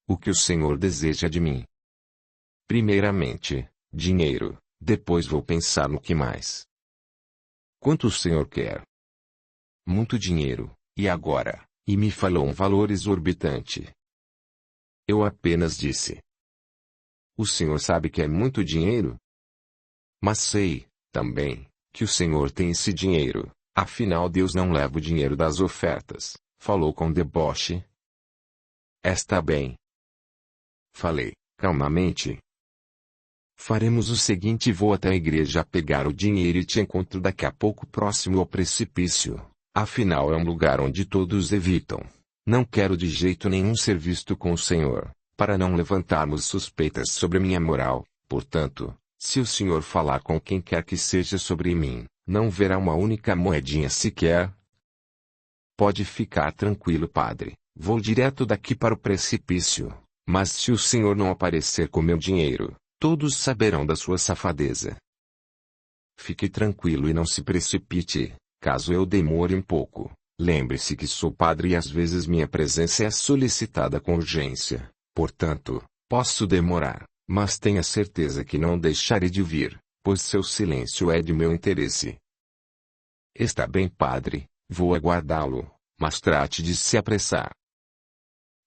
O que o Senhor deseja de mim? Primeiramente, dinheiro, depois vou pensar no que mais. Quanto o Senhor quer? Muito dinheiro, e agora? E me falou um valor exorbitante. Eu apenas disse: o Senhor sabe que é muito dinheiro? Mas sei, também, que o Senhor tem esse dinheiro, afinal Deus não leva o dinheiro das ofertas, falou com deboche. Está bem. Falei, calmamente. Faremos o seguinte: vou até a igreja pegar o dinheiro e te encontro daqui a pouco próximo ao precipício. Afinal é um lugar onde todos evitam. Não quero de jeito nenhum ser visto com o Senhor, para não levantarmos suspeitas sobre minha moral. Portanto, se o Senhor falar com quem quer que seja sobre mim, não verá uma única moedinha sequer. Pode ficar tranquilo, padre. Vou direto daqui para o precipício. Mas se o Senhor não aparecer com meu dinheiro, todos saberão da sua safadeza. Fique tranquilo e não se precipite. Caso eu demore um pouco, lembre-se que sou padre e às vezes minha presença é solicitada com urgência. Portanto, posso demorar, mas tenha certeza que não deixarei de vir, pois seu silêncio é de meu interesse. Está bem, padre, vou aguardá-lo, mas trate de se apressar.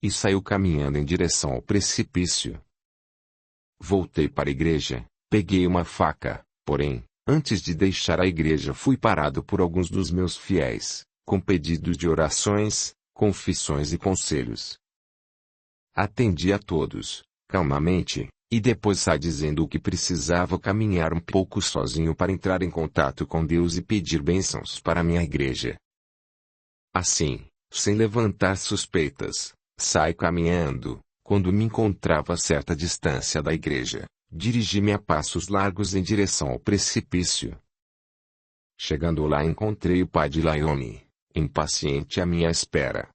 E saiu caminhando em direção ao precipício. Voltei para a igreja, peguei uma faca, porém, antes de deixar a igreja fui parado por alguns dos meus fiéis, com pedidos de orações, confissões e conselhos. Atendi a todos, calmamente, e depois saí dizendo que precisava caminhar um pouco sozinho para entrar em contato com Deus e pedir bênçãos para minha igreja. Assim, sem levantar suspeitas, saí caminhando. Quando me encontrava a certa distância da igreja, dirigi-me a passos largos em direção ao precipício. Chegando lá encontrei o pai de Laiomi, impaciente à minha espera.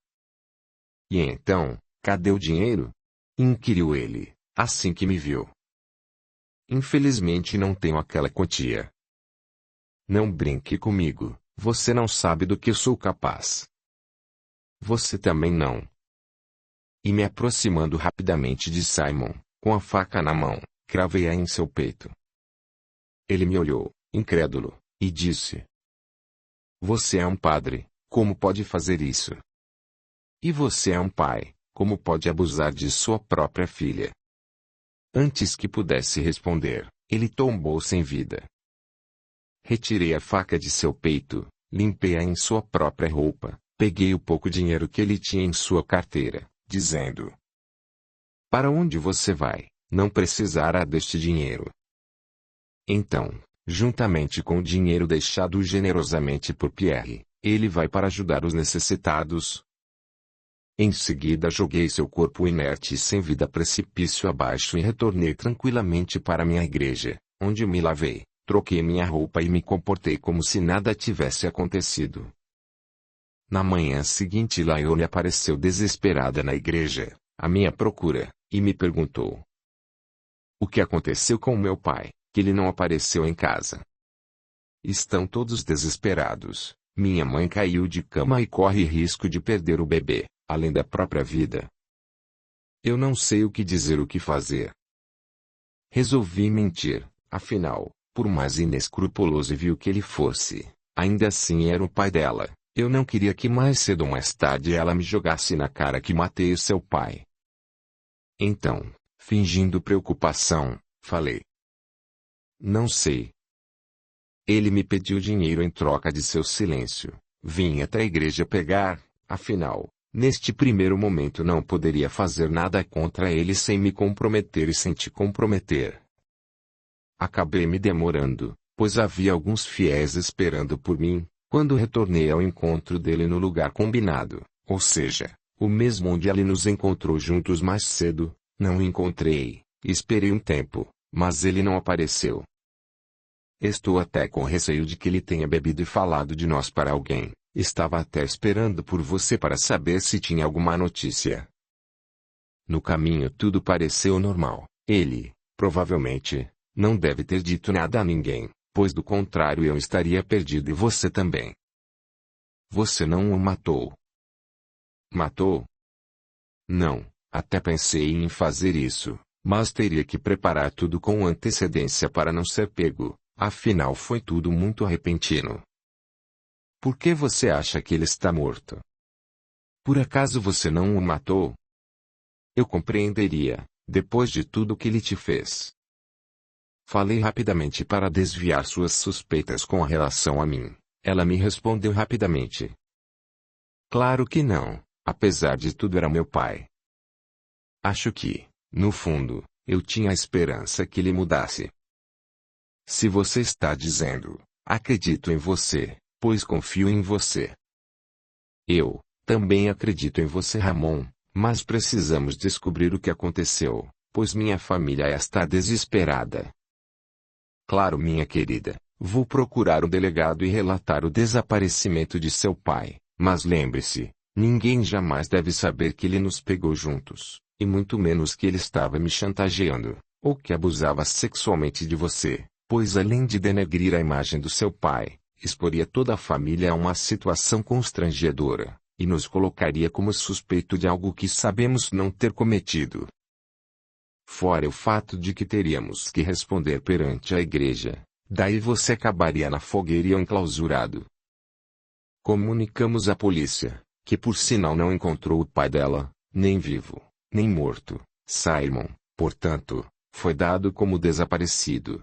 E então, cadê o dinheiro? Inquiriu ele, assim que me viu. Infelizmente não tenho aquela quantia. Não brinque comigo, você não sabe do que eu sou capaz. Você também não. E me aproximando rapidamente de Simon, com a faca na mão, cravei-a em seu peito. Ele me olhou, incrédulo, e disse: Você é um padre, como pode fazer isso? E você é um pai, como pode abusar de sua própria filha? Antes que pudesse responder, ele tombou sem vida. Retirei a faca de seu peito, limpei-a em sua própria roupa, peguei o pouco dinheiro que ele tinha em sua carteira, dizendo: Para onde você vai? Não precisará deste dinheiro. Então, juntamente com o dinheiro deixado generosamente por Pierre, ele vai para ajudar os necessitados. Em seguida joguei seu corpo inerte e sem vida precipício abaixo e retornei tranquilamente para minha igreja, onde me lavei, troquei minha roupa e me comportei como se nada tivesse acontecido. Na manhã seguinte Laione apareceu desesperada na igreja, à minha procura, e me perguntou: O que aconteceu com meu pai, que ele não apareceu em casa? Estão todos desesperados. Minha mãe caiu de cama e corre risco de perder o bebê, além da própria vida. Eu não sei o que dizer, o que fazer. Resolvi mentir, afinal, por mais inescrupuloso e vil que ele fosse, ainda assim era o pai dela. Eu não queria que mais cedo ou mais tarde ela me jogasse na cara que matei o seu pai. Então, fingindo preocupação, falei: Não sei. Ele me pediu dinheiro em troca de seu silêncio. Vim até a igreja pegar, afinal, neste primeiro momento não poderia fazer nada contra ele sem me comprometer e sem te comprometer. Acabei me demorando, pois havia alguns fiéis esperando por mim, quando retornei ao encontro dele no lugar combinado, ou seja, o mesmo onde ele nos encontrou juntos mais cedo. Não o encontrei, esperei um tempo, mas ele não apareceu. Estou até com receio de que ele tenha bebido e falado de nós para alguém. Estava até esperando por você para saber se tinha alguma notícia. No caminho tudo pareceu normal. Ele, provavelmente, não deve ter dito nada a ninguém, pois do contrário eu estaria perdido e você também. Você não o matou? Matou? Não, Até pensei em fazer isso, mas teria que preparar tudo com antecedência para não ser pego, afinal foi tudo muito repentino. Por que você acha que ele está morto? Por acaso você não o matou? Eu compreenderia, depois de tudo que ele te fez. Falei rapidamente para desviar suas suspeitas com relação a mim. Ela me respondeu rapidamente. Claro que não, apesar de tudo era meu pai. Acho que, no fundo, eu tinha a esperança que ele mudasse. Se você está dizendo, acredito em você, pois confio em você. Eu, também acredito em você, Ramon, mas precisamos descobrir o que aconteceu, pois minha família está desesperada. Claro, minha querida, vou procurar o delegado e relatar o desaparecimento de seu pai, mas lembre-se, ninguém jamais deve saber que ele nos pegou juntos, e muito menos que ele estava me chantageando, ou que abusava sexualmente de você, pois além de denegrir a imagem do seu pai, exporia toda a família a uma situação constrangedora, e nos colocaria como suspeito de algo que sabemos não ter cometido. Fora o fato de que teríamos que responder perante a igreja, daí você acabaria na fogueira e enclausurado. Comunicamos à polícia, que por sinal não encontrou o pai dela, nem vivo, nem morto, Simon, portanto, foi dado como desaparecido.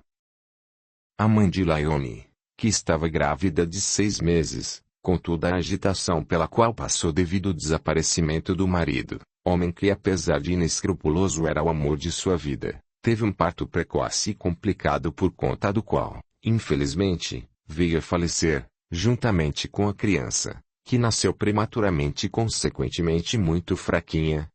A mãe de Laiomi, que estava grávida de 6 meses, com toda a agitação pela qual passou devido ao desaparecimento do marido, homem que apesar de inescrupuloso era o amor de sua vida, teve um parto precoce e complicado por conta do qual, infelizmente, veio a falecer, juntamente com a criança, que nasceu prematuramente e consequentemente muito fraquinha.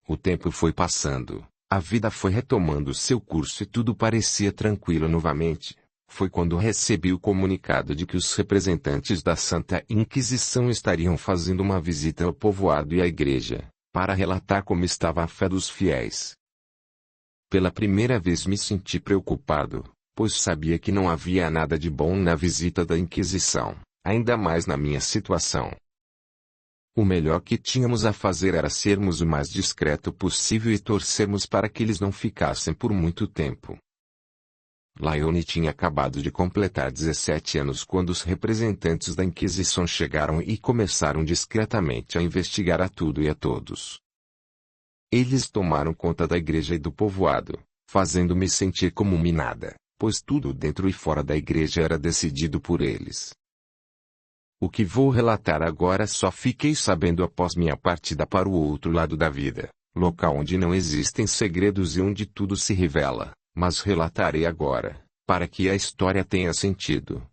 O tempo foi passando, a vida foi retomando seu curso e tudo parecia tranquilo novamente. Foi quando recebi o comunicado de que os representantes da Santa Inquisição estariam fazendo uma visita ao povoado e à igreja, para relatar como estava a fé dos fiéis. Pela primeira vez me senti preocupado, pois sabia que não havia nada de bom na visita da Inquisição, ainda mais na minha situação. O melhor que tínhamos a fazer era sermos o mais discreto possível e torcermos para que eles não ficassem por muito tempo. Laiomi tinha acabado de completar 17 anos quando os representantes da Inquisição chegaram e começaram discretamente a investigar a tudo e a todos. Eles tomaram conta da igreja e do povoado, fazendo-me sentir como minada, pois tudo dentro e fora da igreja era decidido por eles. O que vou relatar agora só fiquei sabendo após minha partida para o outro lado da vida, local onde não existem segredos e onde tudo se revela. Mas relatarei agora, para que a história tenha sentido.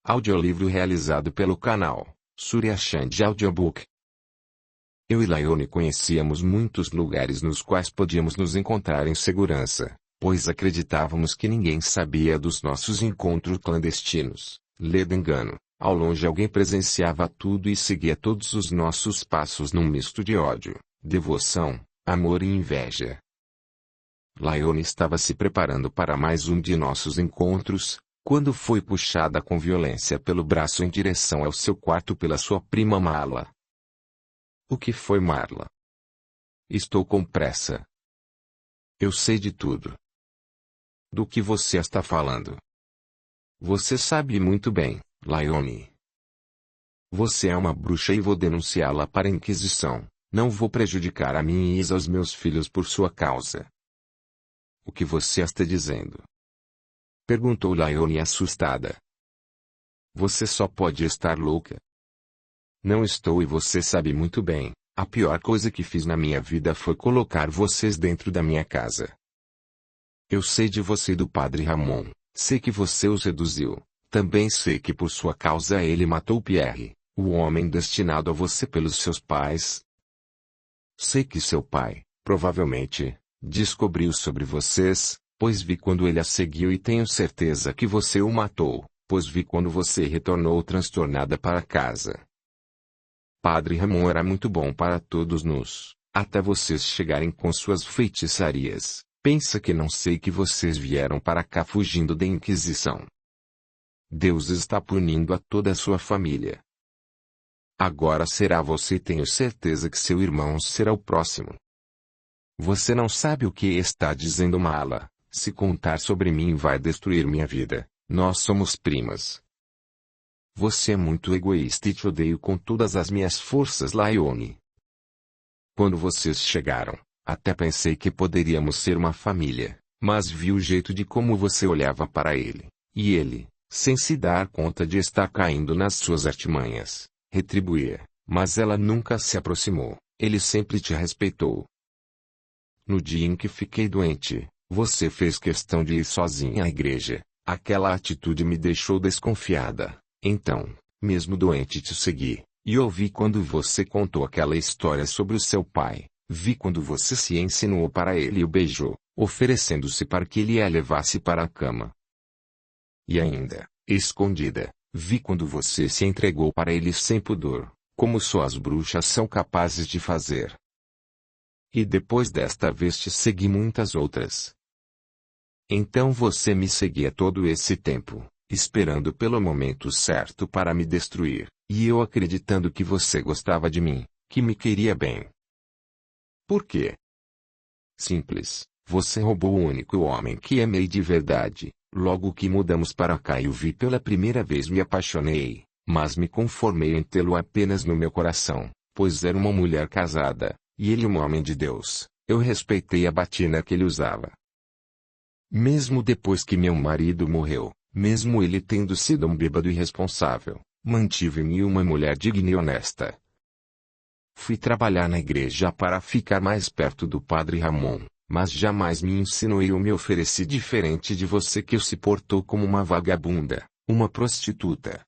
Audiolivro realizado pelo canal Surya Chand Audiobook. Eu e Laiomi conhecíamos muitos lugares nos quais podíamos nos encontrar em segurança, pois acreditávamos que ninguém sabia dos nossos encontros clandestinos. Ledo engano, ao longe alguém presenciava tudo e seguia todos os nossos passos num misto de ódio, devoção, amor e inveja. Laiomi estava se preparando para mais um de nossos encontros, quando foi puxada com violência pelo braço em direção ao seu quarto pela sua prima Marla. O que foi, Marla? Estou com pressa. Eu sei de tudo. Do que você está falando? Você sabe muito bem, Laiomi. Você é uma bruxa e vou denunciá-la para a Inquisição. Não vou prejudicar a mim e aos meus filhos por sua causa. O que você está dizendo? Perguntou Laiomi assustada. Você só pode estar louca. Não estou e você sabe muito bem, a pior coisa que fiz na minha vida foi colocar vocês dentro da minha casa. Eu sei de você e do padre Ramon, sei que você os reduziu, também sei que por sua causa ele matou Pierre, o homem destinado a você pelos seus pais. Sei que seu pai, provavelmente, descobriu sobre vocês, pois vi quando ele a seguiu e tenho certeza que você o matou, pois vi quando você retornou transtornada para casa. Padre Ramon era muito bom para todos nós, até vocês chegarem com suas feitiçarias. Pensa que não sei que vocês vieram para cá fugindo da Inquisição. Deus está punindo a toda a sua família. Agora será você e tenho certeza que seu irmão será o próximo. Você não sabe o que está dizendo, mala. Se contar sobre mim vai destruir minha vida. Nós somos primas. Você é muito egoísta e te odeio com todas as minhas forças, Laione. Quando vocês chegaram, até pensei que poderíamos ser uma família, mas vi o jeito de como você olhava para ele, e ele, sem se dar conta de estar caindo nas suas artimanhas, retribuía, mas ela nunca se aproximou, ele sempre te respeitou. No dia em que fiquei doente, você fez questão de ir sozinha à igreja, aquela atitude me deixou desconfiada, então, mesmo doente te segui, e ouvi quando você contou aquela história sobre o seu pai, vi quando você se ensinou para ele e o beijou, oferecendo-se para que ele a levasse para a cama. E ainda, escondida, vi quando você se entregou para ele sem pudor, como só as bruxas são capazes de fazer. E depois desta vez te segui muitas outras. Então você me seguia todo esse tempo, esperando pelo momento certo para me destruir, e eu acreditando que você gostava de mim, que me queria bem. Por quê? Simples, você roubou o único homem que amei de verdade. Logo que mudamos para cá e o vi pela primeira vez me apaixonei, mas me conformei em tê-lo apenas no meu coração, pois era uma mulher casada, e ele um homem de Deus. Eu respeitei a batina que ele usava. Mesmo depois que meu marido morreu, mesmo ele tendo sido um bêbado irresponsável, mantive-me uma mulher digna e honesta. Fui trabalhar na igreja para ficar mais perto do padre Ramon, mas jamais me insinuei ou me ofereci diferente de você que se portou como uma vagabunda, uma prostituta.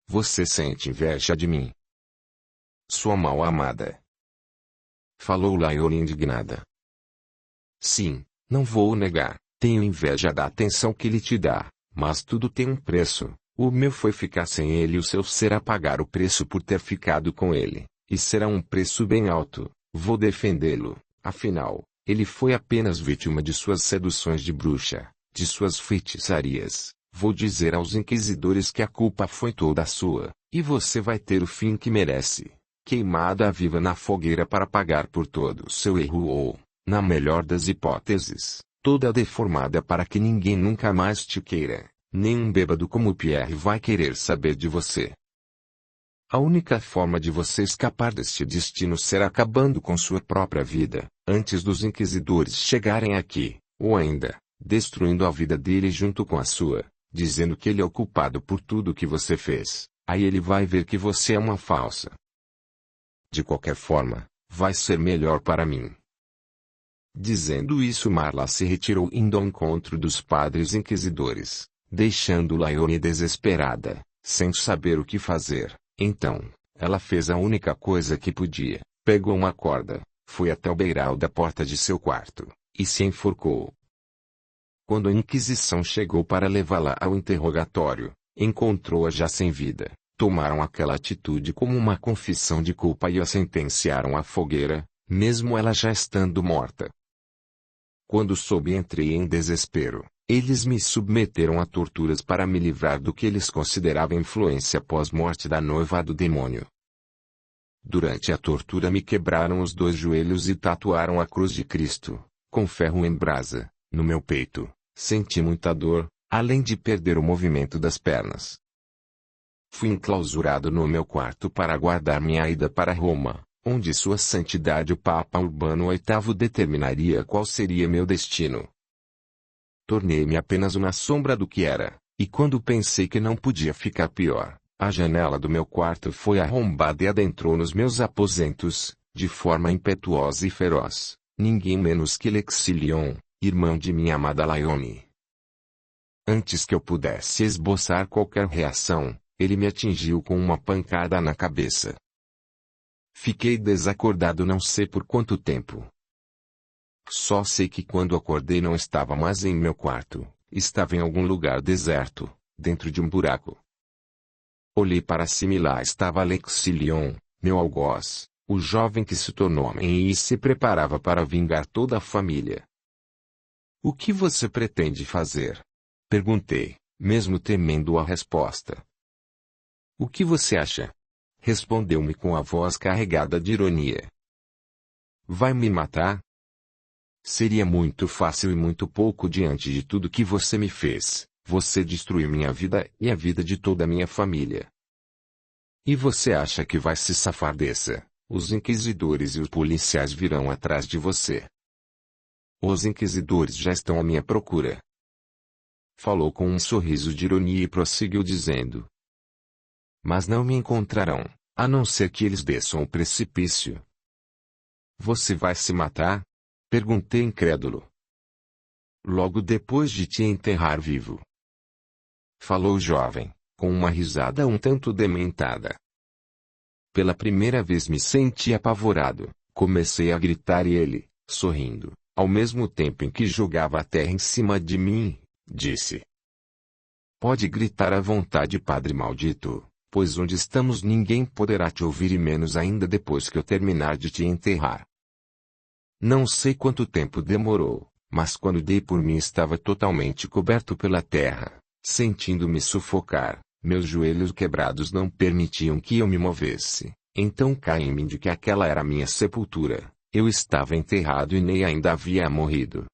Você sente inveja de mim? Sua mal amada. Falou Laione indignada. Sim, não vou negar, tenho inveja da atenção que ele te dá, mas tudo tem um preço, o meu foi ficar sem ele e o seu será pagar o preço por ter ficado com ele, e será um preço bem alto, vou defendê-lo, afinal. Ele foi apenas vítima de suas seduções de bruxa, de suas feitiçarias. Vou dizer aos inquisidores que a culpa foi toda sua, e você vai ter o fim que merece. Queimada viva na fogueira para pagar por todo o seu erro ou, na melhor das hipóteses, toda deformada para que ninguém nunca mais te queira. Nem um bêbado como Pierre vai querer saber de você. A única forma de você escapar deste destino será acabando com sua própria vida, antes dos inquisidores chegarem aqui, ou ainda, destruindo a vida dele junto com a sua, dizendo que ele é o culpado por tudo que você fez, aí ele vai ver que você é uma falsa. De qualquer forma, vai ser melhor para mim. Dizendo isso, Marla se retirou indo ao encontro dos padres inquisidores, deixando Laione desesperada, sem saber o que fazer. Então, ela fez a única coisa que podia, pegou uma corda, foi até o beiral da porta de seu quarto, e se enforcou. Quando a Inquisição chegou para levá-la ao interrogatório, encontrou-a já sem vida, tomaram aquela atitude como uma confissão de culpa e a sentenciaram à fogueira, mesmo ela já estando morta. Quando soube, entrei em desespero. Eles me submeteram a torturas para me livrar do que eles consideravam influência pós-morte da noiva do demônio. Durante a tortura me quebraram os 2 joelhos e tatuaram a cruz de Cristo, com ferro em brasa, no meu peito. Senti muita dor, além de perder o movimento das pernas. Fui enclausurado no meu quarto para aguardar minha ida para Roma, onde Sua Santidade o Papa Urbano VIII determinaria qual seria meu destino. Tornei-me apenas uma sombra do que era, e quando pensei que não podia ficar pior, a janela do meu quarto foi arrombada e adentrou nos meus aposentos, de forma impetuosa e feroz, ninguém menos que Lexilion, irmão de minha amada Laione. Antes que eu pudesse esboçar qualquer reação, ele me atingiu com uma pancada na cabeça. Fiquei desacordado não sei por quanto tempo. Só sei que quando acordei não estava mais em meu quarto, estava em algum lugar deserto, dentro de um buraco. Olhei para cima e lá estava Lexilion, meu algoz, o jovem que se tornou homem e se preparava para vingar toda a família. O que você pretende fazer? Perguntei, mesmo temendo a resposta. O que você acha? respondeu-me com a voz carregada de ironia. Vai me matar? Seria muito fácil e muito pouco diante de tudo que você me fez. Você destruiu minha vida e a vida de toda a minha família. E você acha que vai se safar dessa? Os inquisidores e os policiais virão atrás de você. Os inquisidores já estão à minha procura. Falou com um sorriso de ironia e prosseguiu dizendo. Mas não me encontrarão, a não ser que eles desçam o precipício. Você vai se matar? Perguntei incrédulo. Logo depois de te enterrar vivo. Falou o jovem, com uma risada um tanto dementada. Pela primeira vez me senti apavorado, comecei a gritar e ele, sorrindo, ao mesmo tempo em que jogava a terra em cima de mim, disse. Pode gritar à vontade, padre maldito, pois onde estamos ninguém poderá te ouvir e menos ainda depois que eu terminar de te enterrar. Não sei quanto tempo demorou, mas quando dei por mim estava totalmente coberto pela terra, sentindo-me sufocar, meus joelhos quebrados não permitiam que eu me movesse, então caí em mim de que aquela era minha sepultura, eu estava enterrado e nem ainda havia morrido.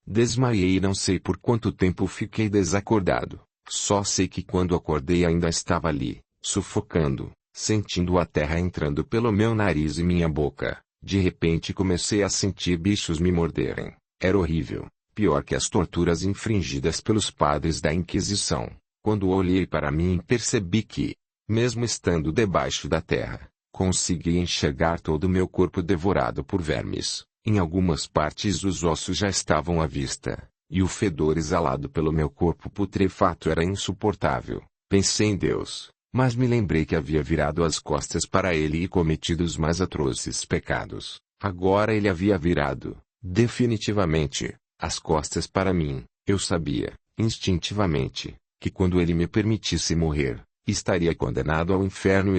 Desmaiei e não sei por quanto tempo fiquei desacordado, só sei que quando acordei ainda estava ali, sufocando, sentindo a terra entrando pelo meu nariz e minha boca. De repente comecei a sentir bichos me morderem. Era horrível, pior que as torturas infringidas pelos padres da Inquisição. Quando olhei para mim percebi que, mesmo estando debaixo da terra, consegui enxergar todo o meu corpo devorado por vermes. Em algumas partes os ossos já estavam à vista, e o fedor exalado pelo meu corpo putrefato era insuportável. Pensei em Deus. Mas me lembrei que havia virado as costas para ele e cometido os mais atrozes pecados. Agora ele havia virado, definitivamente, as costas para mim. Eu sabia, instintivamente, que quando ele me permitisse morrer, estaria condenado ao inferno.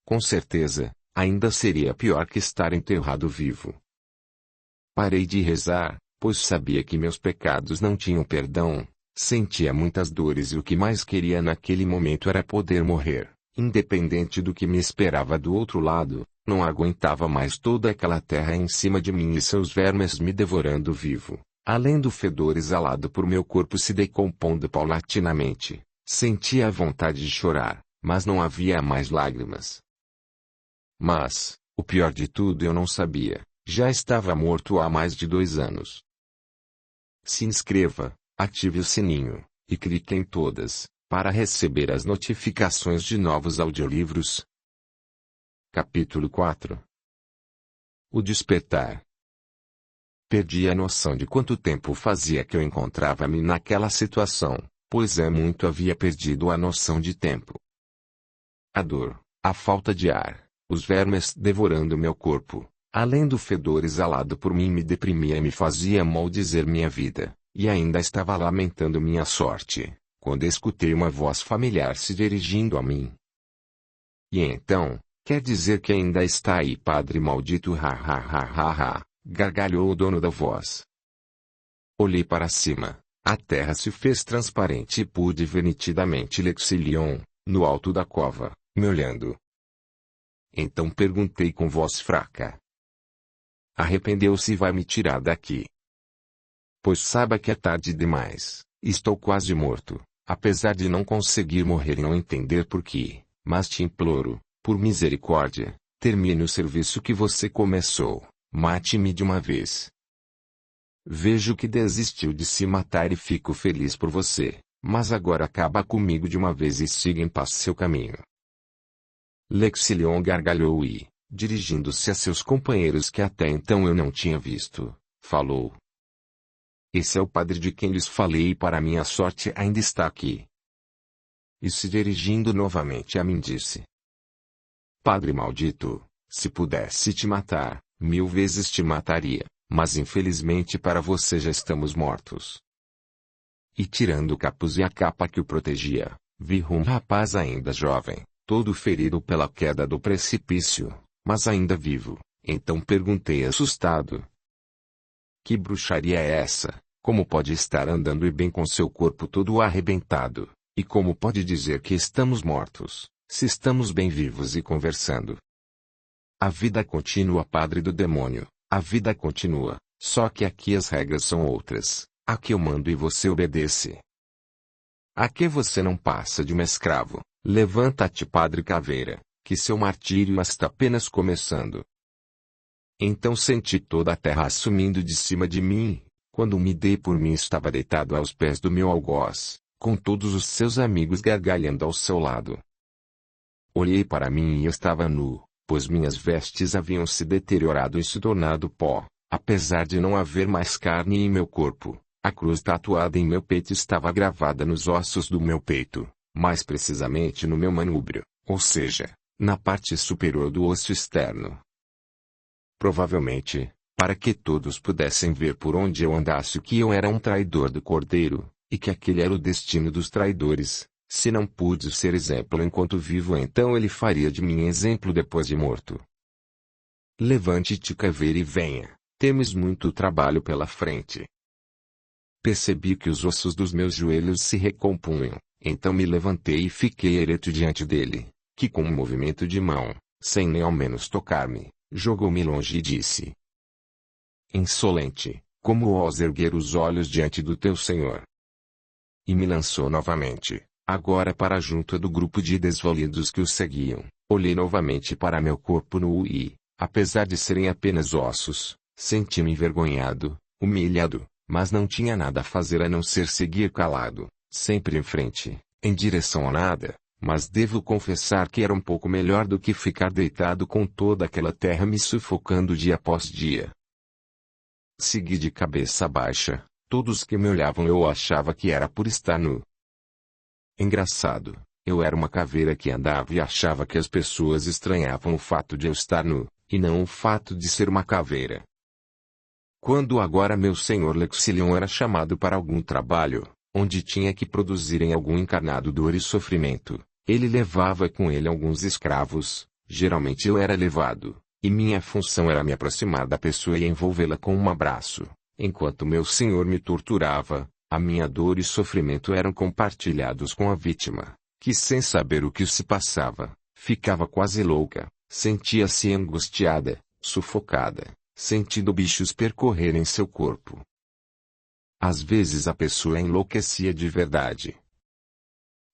Com certeza, ainda seria pior que estar enterrado vivo. Parei de rezar, pois sabia que meus pecados não tinham perdão. Sentia muitas dores e o que mais queria naquele momento era poder morrer. Independente do que me esperava do outro lado, não aguentava mais toda aquela terra em cima de mim e seus vermes me devorando vivo. Além do fedor exalado por meu corpo se decompondo paulatinamente, sentia a vontade de chorar, mas não havia mais lágrimas. Mas, o pior de tudo eu não sabia, já estava morto há mais de 2 anos. Se inscreva. Ative o sininho, e clique em todas, para receber as notificações de novos audiolivros. Capítulo 4. O despertar. Perdi a noção de quanto tempo fazia que eu encontrava-me naquela situação, pois muito havia perdido a noção de tempo. A dor, a falta de ar, os vermes devorando meu corpo, além do fedor exalado por mim me deprimia e me fazia maldizer minha vida. E ainda estava lamentando minha sorte, quando escutei uma voz familiar se dirigindo a mim. E então, quer dizer que ainda está aí, padre maldito, gargalhou o dono da voz. Olhei para cima, a terra se fez transparente e pude ver nitidamente Lexilion, no alto da cova, me olhando. Então perguntei com voz fraca. Arrependeu-se e vai me tirar daqui? Pois saiba que é tarde demais, estou quase morto, apesar de não conseguir morrer e não entender por quê, mas te imploro, por misericórdia, termine o serviço que você começou, mate-me de uma vez. Vejo que desistiu de se matar e fico feliz por você, mas agora acaba comigo de uma vez e siga em paz seu caminho. Lexilion gargalhou e, dirigindo-se a seus companheiros que até então eu não tinha visto, falou. Esse é o padre de quem lhes falei e para minha sorte ainda está aqui. E se dirigindo novamente a mim disse. Padre maldito, se pudesse te matar, 1000 vezes te mataria, mas infelizmente para você já estamos mortos. E tirando o capuz e a capa que o protegia, vi um rapaz ainda jovem, todo ferido pela queda do precipício, mas ainda vivo. Então perguntei assustado. Que bruxaria é essa? Como pode estar andando e bem com seu corpo todo arrebentado? E como pode dizer que estamos mortos? se estamos bem vivos e conversando. A vida continua, padre do demônio, a vida continua, só que aqui as regras são outras, aqui eu mando e você obedece. Aqui você não passa de um escravo, levanta-te, padre Caveira, que seu martírio está apenas começando. Então senti toda a terra assumindo de cima de mim, quando me dei por mim estava deitado aos pés do meu algoz, com todos os seus amigos gargalhando ao seu lado. Olhei para mim e eu estava nu, pois minhas vestes haviam se deteriorado e se tornado pó, apesar de não haver mais carne em meu corpo. A cruz tatuada em meu peito estava gravada nos ossos do meu peito, mais precisamente no meu manúbrio, ou seja, na parte superior do osso externo. Provavelmente, para que todos pudessem ver por onde eu andasse que eu era um traidor do Cordeiro, e que aquele era o destino dos traidores. Se não pude ser exemplo enquanto vivo, então ele faria de mim exemplo depois de morto. Levante-te, Caveira, e venha, temos muito trabalho pela frente. Percebi que os ossos dos meus joelhos se recompunham, então me levantei e fiquei ereto diante dele, que com um movimento de mão, sem nem ao menos tocar-me, jogou-me longe e disse: insolente, como ousa erguer os olhos diante do teu Senhor? E me lançou novamente, agora para junto do grupo de desvalidos que o seguiam. Olhei novamente para meu corpo nu e, apesar de serem apenas ossos, senti-me envergonhado, humilhado, mas não tinha nada a fazer a não ser seguir calado, sempre em frente, em direção a nada, mas devo confessar que era um pouco melhor do que ficar deitado com toda aquela terra me sufocando dia após dia. Segui de cabeça baixa, todos que me olhavam eu achava que era por estar nu. Engraçado, eu era uma caveira que andava e achava que as pessoas estranhavam o fato de eu estar nu, e não o fato de ser uma caveira. Quando agora meu senhor Lexilion era chamado para algum trabalho, onde tinha que produzir em algum encarnado dor e sofrimento, ele levava com ele alguns escravos, geralmente eu era levado, e minha função era me aproximar da pessoa e envolvê-la com um abraço, enquanto meu senhor me torturava. A minha dor e sofrimento eram compartilhados com a vítima, que sem saber o que se passava, ficava quase louca, sentia-se angustiada, sufocada, sentindo bichos percorrerem seu corpo. Às vezes a pessoa enlouquecia de verdade.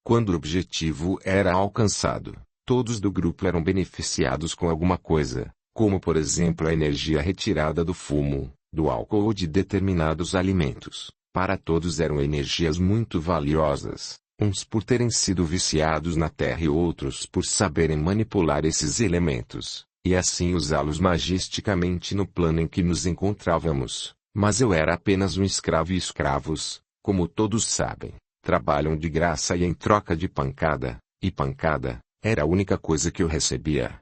Quando o objetivo era alcançado, todos do grupo eram beneficiados com alguma coisa, como por exemplo a energia retirada do fumo, do álcool ou de determinados alimentos. Para todos eram energias muito valiosas, uns por terem sido viciados na terra e outros por saberem manipular esses elementos, e assim usá-los magisticamente no plano em que nos encontrávamos. Mas eu era apenas um escravo e escravos, como todos sabem, trabalham de graça e em troca de pancada, e pancada, era a única coisa que eu recebia.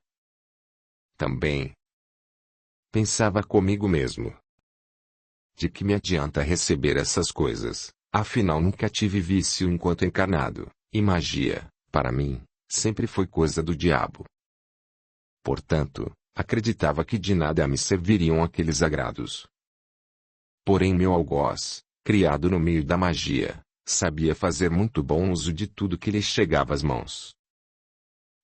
Também pensava comigo mesmo. De que me adianta receber essas coisas? Afinal nunca tive vício enquanto encarnado, e magia, para mim, sempre foi coisa do diabo. Portanto, acreditava que de nada me serviriam aqueles agrados. Porém meu algoz, criado no meio da magia, sabia fazer muito bom uso de tudo que lhe chegava às mãos.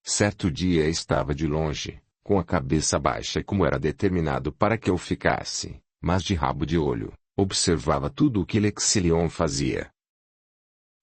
Certo dia estava de longe, com a cabeça baixa como era determinado para que eu ficasse, mas de rabo de olho, observava tudo o que Lexilion fazia.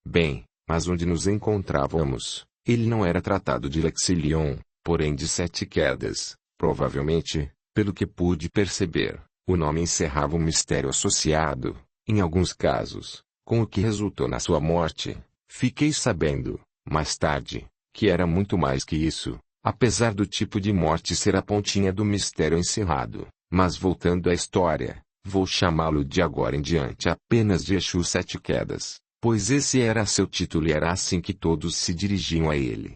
Bem, mas onde nos encontrávamos, ele não era tratado de Lexilion, porém de Sete Quedas. Provavelmente, pelo que pude perceber, o nome encerrava um mistério associado, em alguns casos, com o que resultou na sua morte. Fiquei sabendo, mais tarde, que era muito mais que isso, apesar do tipo de morte ser a pontinha do mistério encerrado. Mas voltando à história, vou chamá-lo de agora em diante apenas de Exu Sete Quedas, pois esse era seu título e era assim que todos se dirigiam a ele.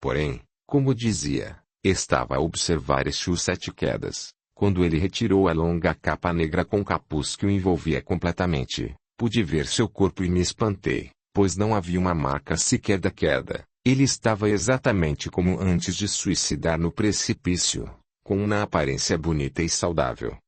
Porém, como dizia, estava a observar Exu Sete Quedas, quando ele retirou a longa capa negra com capuz que o envolvia completamente, pude ver seu corpo e me espantei, pois não havia uma marca sequer da queda, ele estava exatamente como antes de suicidar no precipício. Com uma aparência bonita e saudável.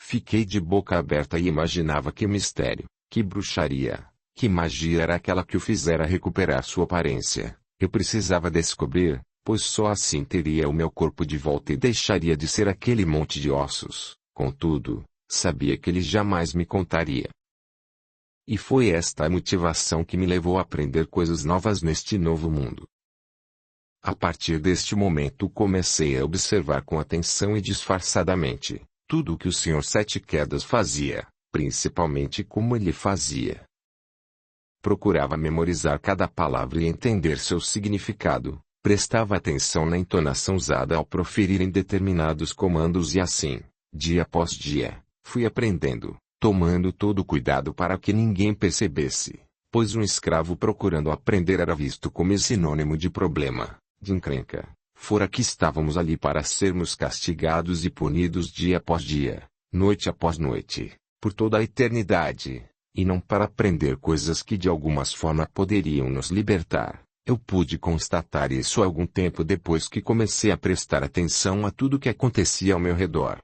Fiquei de boca aberta e imaginava que mistério, que bruxaria, que magia era aquela que o fizera recuperar sua aparência, Eu precisava descobrir, pois só assim teria o meu corpo de volta e deixaria de ser aquele monte de ossos. Contudo, sabia que ele jamais me contaria. E foi esta a motivação que me levou a aprender coisas novas neste novo mundo. A partir deste momento comecei a observar com atenção e disfarçadamente tudo o que o Sr. Sete Quedas fazia, principalmente como ele fazia. Procurava memorizar cada palavra e entender seu significado, prestava atenção na entonação usada ao proferirem determinados comandos e assim, dia após dia, fui aprendendo, tomando todo o cuidado para que ninguém percebesse, pois um escravo procurando aprender era visto como sinônimo de problema, de encrenca. Fora que estávamos ali para sermos castigados e punidos dia após dia, noite após noite, por toda a eternidade, e não para aprender coisas que de alguma forma poderiam nos libertar. Eu pude constatar isso algum tempo depois que comecei a prestar atenção a tudo que acontecia ao meu redor.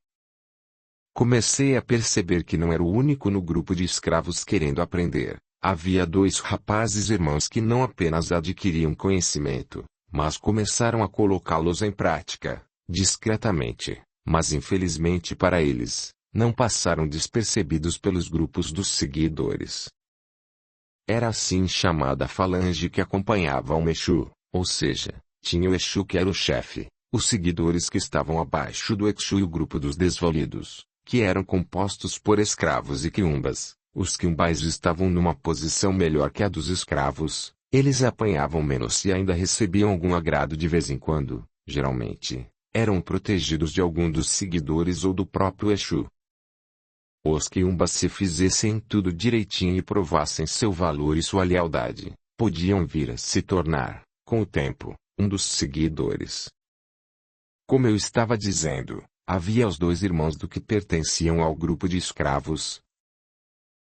Comecei a perceber que não era o único no grupo de escravos querendo aprender. Havia 2 rapazes irmãos que não apenas adquiriam conhecimento, mas começaram a colocá-los em prática, discretamente, mas infelizmente para eles, não passaram despercebidos pelos grupos dos seguidores. Era assim chamada a falange que acompanhava o Exu, ou seja, tinha o Exu que era o chefe, os seguidores que estavam abaixo do Exu e o grupo dos desvalidos, que eram compostos por escravos e quiumbas. Os quiumbais estavam numa posição melhor que a dos escravos. Eles apanhavam menos e ainda recebiam algum agrado de vez em quando, geralmente, eram protegidos de algum dos seguidores ou do próprio Exu. Os quiumbas se fizessem tudo direitinho e provassem seu valor e sua lealdade, podiam vir a se tornar, com o tempo, um dos seguidores. Como eu estava dizendo, havia os 2 irmãos do que pertenciam ao grupo de escravos,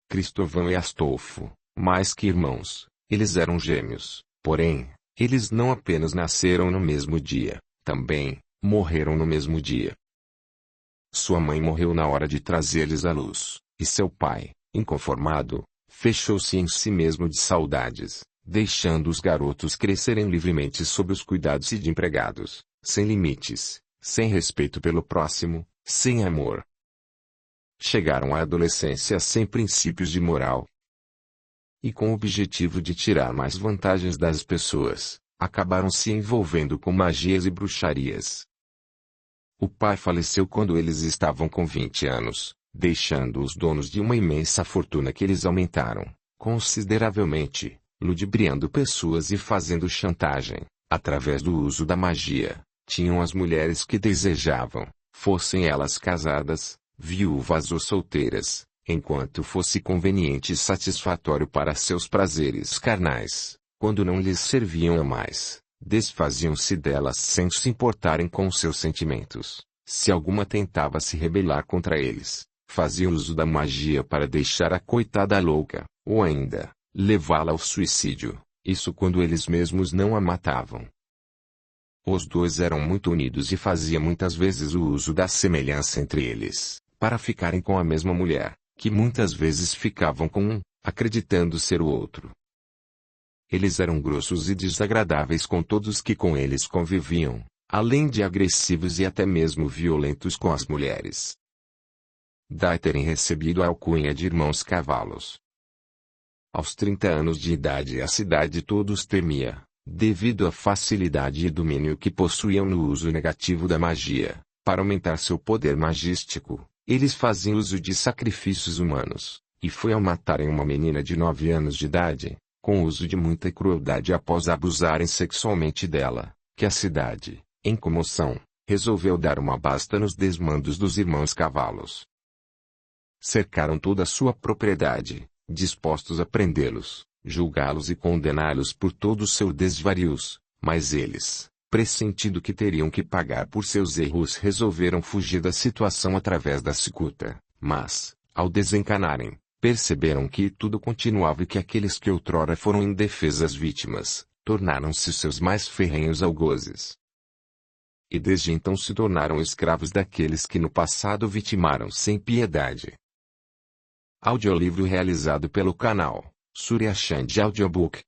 Cristóvão e Astolfo, mais que irmãos. Eles eram gêmeos, porém, eles não apenas nasceram no mesmo dia, também, morreram no mesmo dia. Sua mãe morreu na hora de trazê-los à luz, e seu pai, inconformado, fechou-se em si mesmo de saudades, deixando os garotos crescerem livremente sob os cuidados de empregados, sem limites, sem respeito pelo próximo, sem amor. Chegaram à adolescência sem princípios de moral, e com o objetivo de tirar mais vantagens das pessoas, acabaram se envolvendo com magias e bruxarias. O pai faleceu quando eles estavam com 20 anos, deixando-os donos de uma imensa fortuna que eles aumentaram, consideravelmente, ludibriando pessoas e fazendo chantagem, através do uso da magia. Tinham as mulheres que desejavam, fossem elas casadas, viúvas ou solteiras, enquanto fosse conveniente e satisfatório para seus prazeres carnais. Quando não lhes serviam a mais, desfaziam-se delas sem se importarem com seus sentimentos. Se alguma tentava se rebelar contra eles, faziam uso da magia para deixar a coitada louca, ou ainda, levá-la ao suicídio, isso quando eles mesmos não a matavam. Os 2 eram muito unidos e faziam muitas vezes o uso da semelhança entre eles, para ficarem com a mesma mulher, que muitas vezes ficavam com um, acreditando ser o outro. Eles eram grossos e desagradáveis com todos que com eles conviviam, além de agressivos e até mesmo violentos com as mulheres. Daí terem recebido a alcunha de irmãos cavalos. Aos 30 anos de idade a cidade todos temia, devido à facilidade e domínio que possuíam no uso negativo da magia. Para aumentar seu poder magístico, eles faziam uso de sacrifícios humanos, e foi ao matarem uma menina de 9 anos de idade, com uso de muita crueldade após abusarem sexualmente dela, que a cidade, em comoção, resolveu dar uma basta nos desmandos dos irmãos cavalos. Cercaram toda a sua propriedade, dispostos a prendê-los, julgá-los e condená-los por todos seus desvarios, mas eles, pressentindo que teriam que pagar por seus erros, resolveram fugir da situação através da cicuta, mas, ao desencanarem, perceberam que tudo continuava e que aqueles que outrora foram indefesas vítimas, tornaram-se seus mais ferrenhos algozes. E desde então se tornaram escravos daqueles que no passado vitimaram sem piedade. Audiolivro realizado pelo canal Surya Chand Audiobook.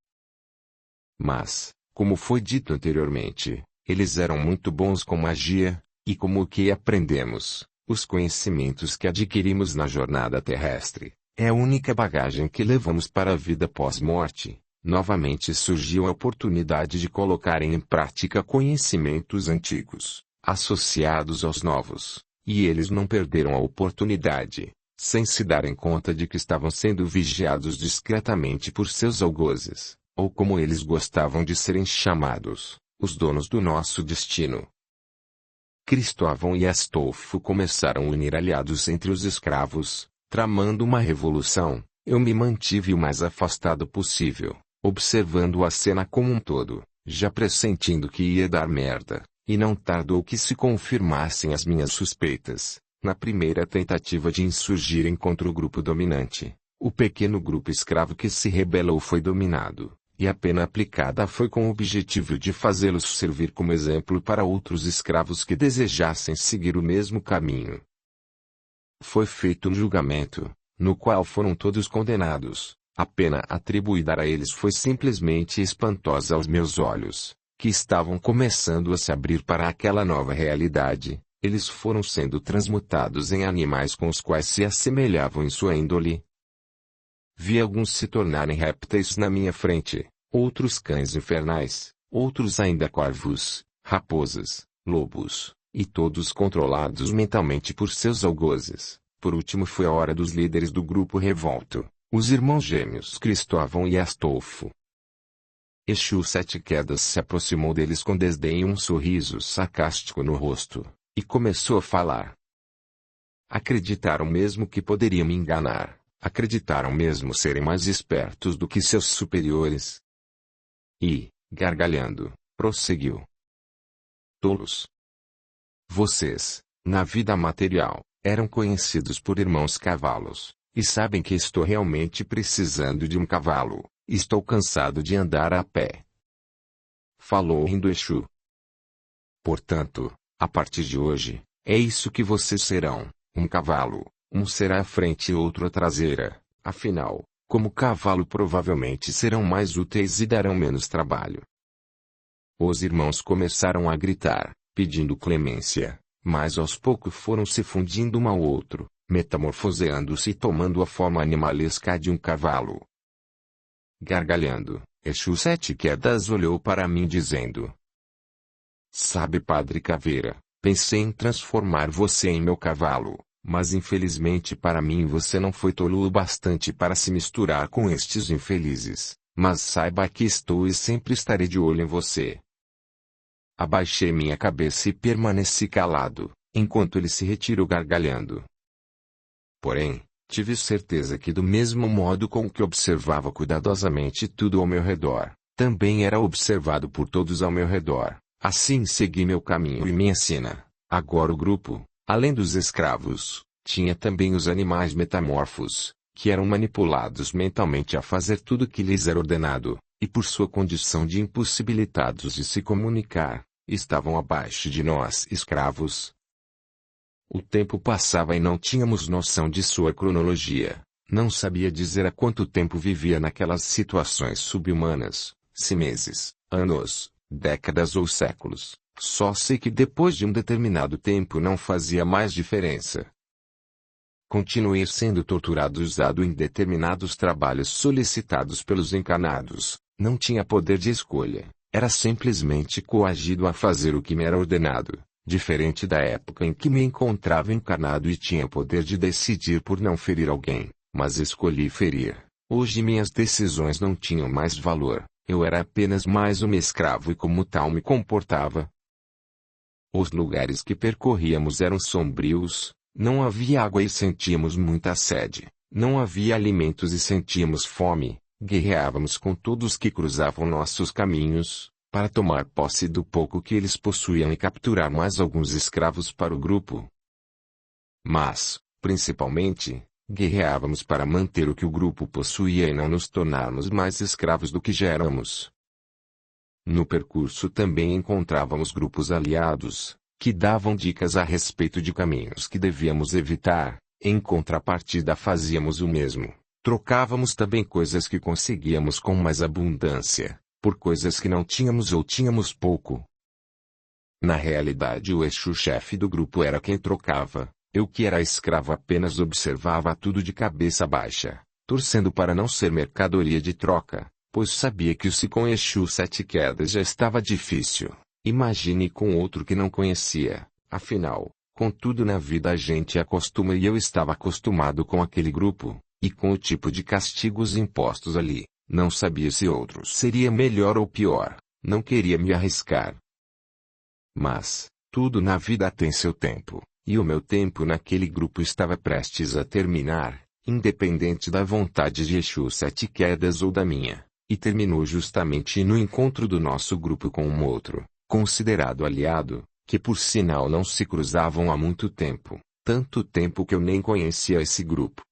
Mas, Como foi dito anteriormente, eles eram muito bons com magia, e como o que aprendemos, os conhecimentos que adquirimos na jornada terrestre, é a única bagagem que levamos para a vida pós-morte. Novamente surgiu a oportunidade de colocar em prática conhecimentos antigos, associados aos novos, e eles não perderam a oportunidade, sem se darem conta de que estavam sendo vigiados discretamente por seus algozes, ou como eles gostavam de serem chamados, os donos do nosso destino. Cristóvão e Astolfo começaram a unir aliados entre os escravos, tramando uma revolução. Eu me mantive o mais afastado possível, observando a cena como um todo, já pressentindo que ia dar merda, e não tardou que se confirmassem as minhas suspeitas. Na primeira tentativa de insurgirem contra o grupo dominante, o pequeno grupo escravo que se rebelou foi dominado, e a pena aplicada foi com o objetivo de fazê-los servir como exemplo para outros escravos que desejassem seguir o mesmo caminho. Foi feito um julgamento, no qual foram todos condenados. A pena atribuída a eles foi simplesmente espantosa aos meus olhos, que estavam começando a se abrir para aquela nova realidade. Eles foram sendo transmutados em animais com os quais se assemelhavam em sua índole. Vi alguns se tornarem répteis na minha frente, outros cães infernais, outros ainda corvos, raposas, lobos, e todos controlados mentalmente por seus algozes. Por último foi a hora dos líderes do grupo revolto, os irmãos gêmeos Cristóvão e Astolfo. Exu Sete Quedas se aproximou deles com desdém e um sorriso sarcástico no rosto, e começou a falar. Acreditaram mesmo que poderiam me enganar, acreditaram mesmo serem mais espertos do que seus superiores. E, gargalhando, prosseguiu. Tolos! Vocês, na vida material, eram conhecidos por irmãos cavalos, e sabem que estou realmente precisando de um cavalo, estou cansado de andar a pé. Falou rindo Exu. Portanto, a partir de hoje, é isso que vocês serão, um cavalo, um será à frente e outro à traseira, afinal, como cavalo provavelmente serão mais úteis e darão menos trabalho. Os irmãos começaram a gritar, pedindo clemência, mas aos poucos foram se fundindo um ao outro, metamorfoseando-se e tomando a forma animalesca de um cavalo. Gargalhando, Exu Sete Quedas olhou para mim dizendo: Sabe, Padre Caveira, pensei em transformar você em meu cavalo, mas infelizmente para mim você não foi tolo o bastante para se misturar com estes infelizes, mas saiba que estou e sempre estarei de olho em você. Abaixei minha cabeça e permaneci calado, enquanto ele se retirou gargalhando. Porém, tive certeza que do mesmo modo com que observava cuidadosamente tudo ao meu redor, também era observado por todos ao meu redor. Assim segui meu caminho e minha sina. Agora o grupo, além dos escravos, tinha também os animais metamorfos, que eram manipulados mentalmente a fazer tudo que lhes era ordenado, e por sua condição de impossibilitados de se comunicar, estavam abaixo de nós escravos. O tempo passava e não tínhamos noção de sua cronologia. Não sabia dizer há quanto tempo vivia naquelas situações subhumanas, se meses, anos, décadas ou séculos. Só sei que depois de um determinado tempo não fazia mais diferença. Continuei sendo torturado usado em determinados trabalhos solicitados pelos encarnados. Não tinha poder de escolha. Era simplesmente coagido a fazer o que me era ordenado. Diferente da época em que me encontrava encarnado e tinha poder de decidir por não ferir alguém, mas escolhi ferir. Hoje minhas decisões não tinham mais valor. Eu era apenas mais um escravo e como tal me comportava. Os lugares que percorríamos eram sombrios, não havia água e sentíamos muita sede, não havia alimentos e sentíamos fome, guerreávamos com todos que cruzavam nossos caminhos, para tomar posse do pouco que eles possuíam e capturar mais alguns escravos para o grupo. Mas, principalmente, guerreávamos para manter o que o grupo possuía e não nos tornarmos mais escravos do que já éramos. No percurso também encontrávamos grupos aliados, que davam dicas a respeito de caminhos que devíamos evitar. Em contrapartida fazíamos o mesmo, trocávamos também coisas que conseguíamos com mais abundância. por coisas que não tínhamos ou tínhamos pouco. Na realidade, o Exu chefe do grupo era quem trocava. Eu, que era escravo, apenas observava tudo de cabeça baixa, torcendo para não ser mercadoria de troca, pois sabia que o se com Exu sete quedas já estava difícil. Imagine com outro que não conhecia. Afinal, com tudo na vida a gente acostuma, e eu estava acostumado com aquele grupo, e com o tipo de castigos impostos ali. Não sabia se outro seria melhor ou pior. Não queria me arriscar. Mas, tudo na vida tem seu tempo, e o meu tempo naquele grupo estava prestes a terminar, independente da vontade de Exu sete quedas ou da minha, e terminou justamente no encontro do nosso grupo com um outro, considerado aliado, que por sinal não se cruzavam há muito tempo, tanto tempo que eu nem conhecia esse grupo.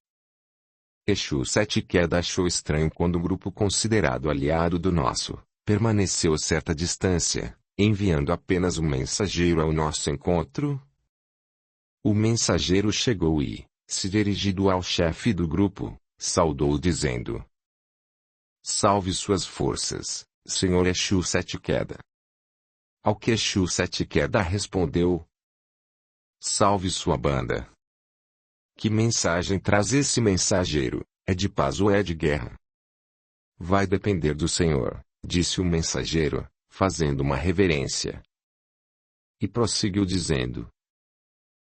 Exu sete queda achou estranho quando o grupo considerado aliado do nosso, permaneceu a certa distância, enviando apenas um mensageiro ao nosso encontro. O mensageiro chegou e, se dirigindo ao chefe do grupo, saudou dizendo: "Salve suas forças, senhor Exu sete queda." Ao que Exu sete queda respondeu: "Salve sua banda." Que mensagem traz esse mensageiro? É de paz ou é de guerra? Vai depender do senhor, disse o mensageiro, fazendo uma reverência. E prosseguiu dizendo: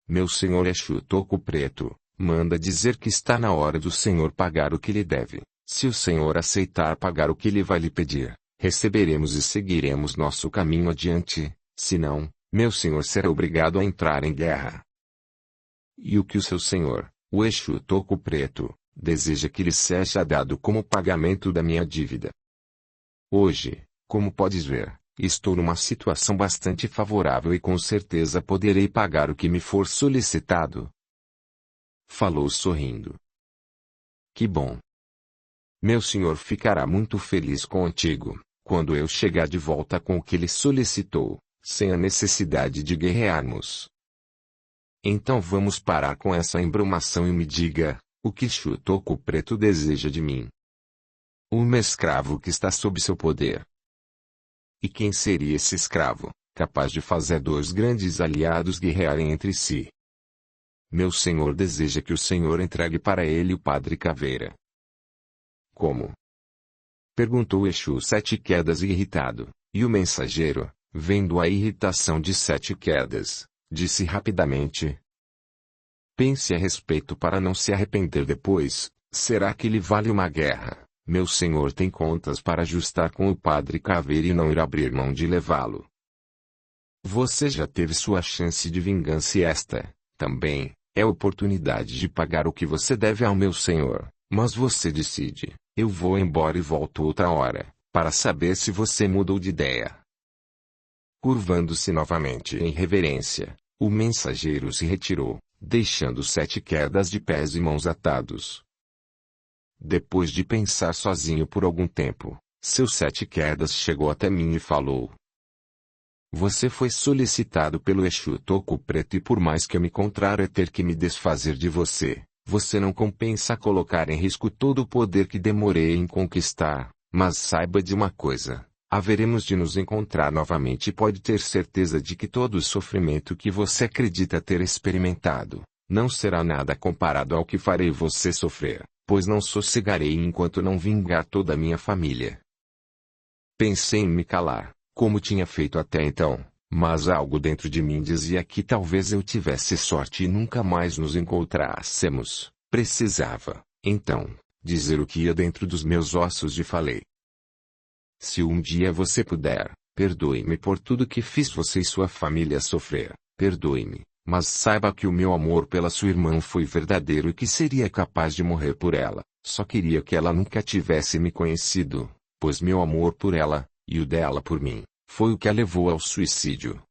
"Meu senhor Exu Toco Preto, manda dizer que está na hora do senhor pagar o que lhe deve. Se o senhor aceitar pagar o que ele vai lhe pedir, receberemos e seguiremos nosso caminho adiante, se não, meu senhor será obrigado a entrar em guerra. E o que o seu senhor, o Exu Toco Preto, deseja que lhe seja dado como pagamento da minha dívida? Hoje, como podes ver, estou numa situação bastante favorável e com certeza poderei pagar o que me for solicitado." Falou sorrindo. "Que bom. Meu senhor ficará muito feliz contigo, quando eu chegar de volta com o que lhe solicitou, sem a necessidade de guerrearmos. Então vamos parar com essa embromação e me diga, o que Exu Toco Preto deseja de mim? Um escravo que está sob seu poder. E quem seria esse escravo, capaz de fazer dois grandes aliados guerrearem entre si? Meu senhor deseja que o senhor entregue para ele o Padre Caveira." "Como?" perguntou Exu sete quedas irritado, e o mensageiro, vendo a irritação de sete quedas, disse rapidamente: "Pense a respeito para não se arrepender depois. Será que lhe vale uma guerra? Meu senhor tem contas para ajustar com o Padre Caveira e não irá abrir mão de levá-lo. Você já teve sua chance de vingança e esta, também, é a oportunidade de pagar o que você deve ao meu senhor, mas você decide. Eu vou embora e volto outra hora, para saber se você mudou de ideia." Curvando-se novamente em reverência, o mensageiro se retirou, deixando sete quedas de pés e mãos atados. Depois de pensar sozinho por algum tempo, seu sete quedas chegou até mim e falou: "Você foi solicitado pelo Exu Toco Preto e por mais que eu me contrário a ter que me desfazer de você, você não compensa colocar em risco todo o poder que demorei em conquistar, mas saiba de uma coisa. Haveremos de nos encontrar novamente e pode ter certeza de que todo o sofrimento que você acredita ter experimentado, não será nada comparado ao que farei você sofrer, pois não sossegarei enquanto não vingar toda a minha família." Pensei em me calar, como tinha feito até então, mas algo dentro de mim dizia que talvez eu tivesse sorte e nunca mais nos encontrássemos. Precisava, então, dizer o que ia dentro dos meus ossos e falei: "Se um dia você puder, perdoe-me por tudo que fiz você e sua família sofrer, perdoe-me, mas saiba que o meu amor pela sua irmã foi verdadeiro e que seria capaz de morrer por ela, só queria que ela nunca tivesse me conhecido, pois meu amor por ela, e o dela por mim, foi o que a levou ao suicídio.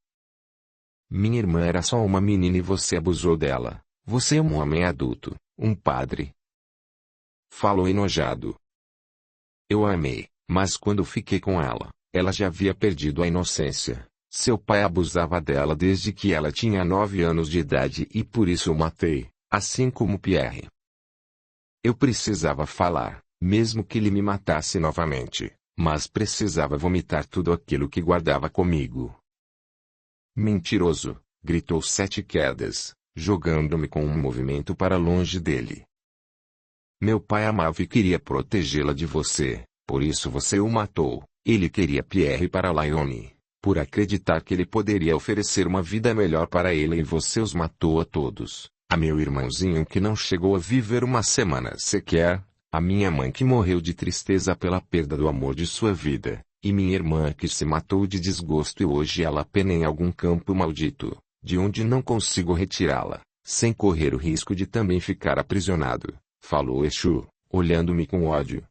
Minha irmã era só uma menina e você abusou dela, você é um homem adulto, um padre." Falou enojado. "Eu a amei. Mas quando fiquei com ela, ela já havia perdido a inocência. Seu pai abusava dela desde que ela tinha 9 anos de idade e por isso o matei, assim como Pierre." Eu precisava falar, mesmo que ele me matasse novamente, mas precisava vomitar tudo aquilo que guardava comigo. Mentiroso! Gritou Sete Quedas, jogando-me com um movimento para longe dele. Meu pai amava e queria protegê-la de você, por isso você o matou. Ele queria Pierre para Laione, por acreditar que ele poderia oferecer uma vida melhor para ele, e você os matou a todos. A meu irmãozinho que não chegou a viver uma semana sequer, a minha mãe que morreu de tristeza pela perda do amor de sua vida, e minha irmã que se matou de desgosto e hoje ela pena em algum campo maldito, de onde não consigo retirá-la, sem correr o risco de também ficar aprisionado, falou Exu, olhando-me com ódio.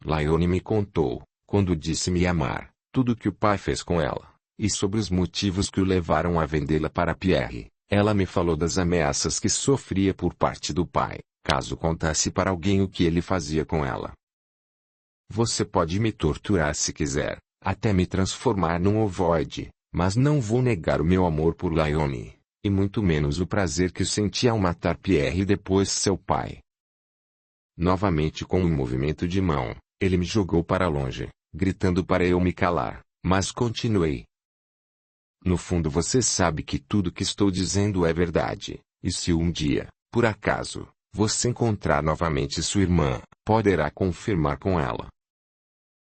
Laione me contou, quando disse me amar, tudo o que o pai fez com ela, e sobre os motivos que o levaram a vendê-la para Pierre. Ela me falou das ameaças que sofria por parte do pai, caso contasse para alguém o que ele fazia com ela. Você pode me torturar se quiser, até me transformar num ovoide, mas não vou negar o meu amor por Laione, e muito menos o prazer que senti ao matar Pierre e depois seu pai. Novamente com um movimento de mão, ele me jogou para longe, gritando para eu me calar, mas continuei. No fundo você sabe que tudo que estou dizendo é verdade, e se um dia, por acaso, você encontrar novamente sua irmã, poderá confirmar com ela.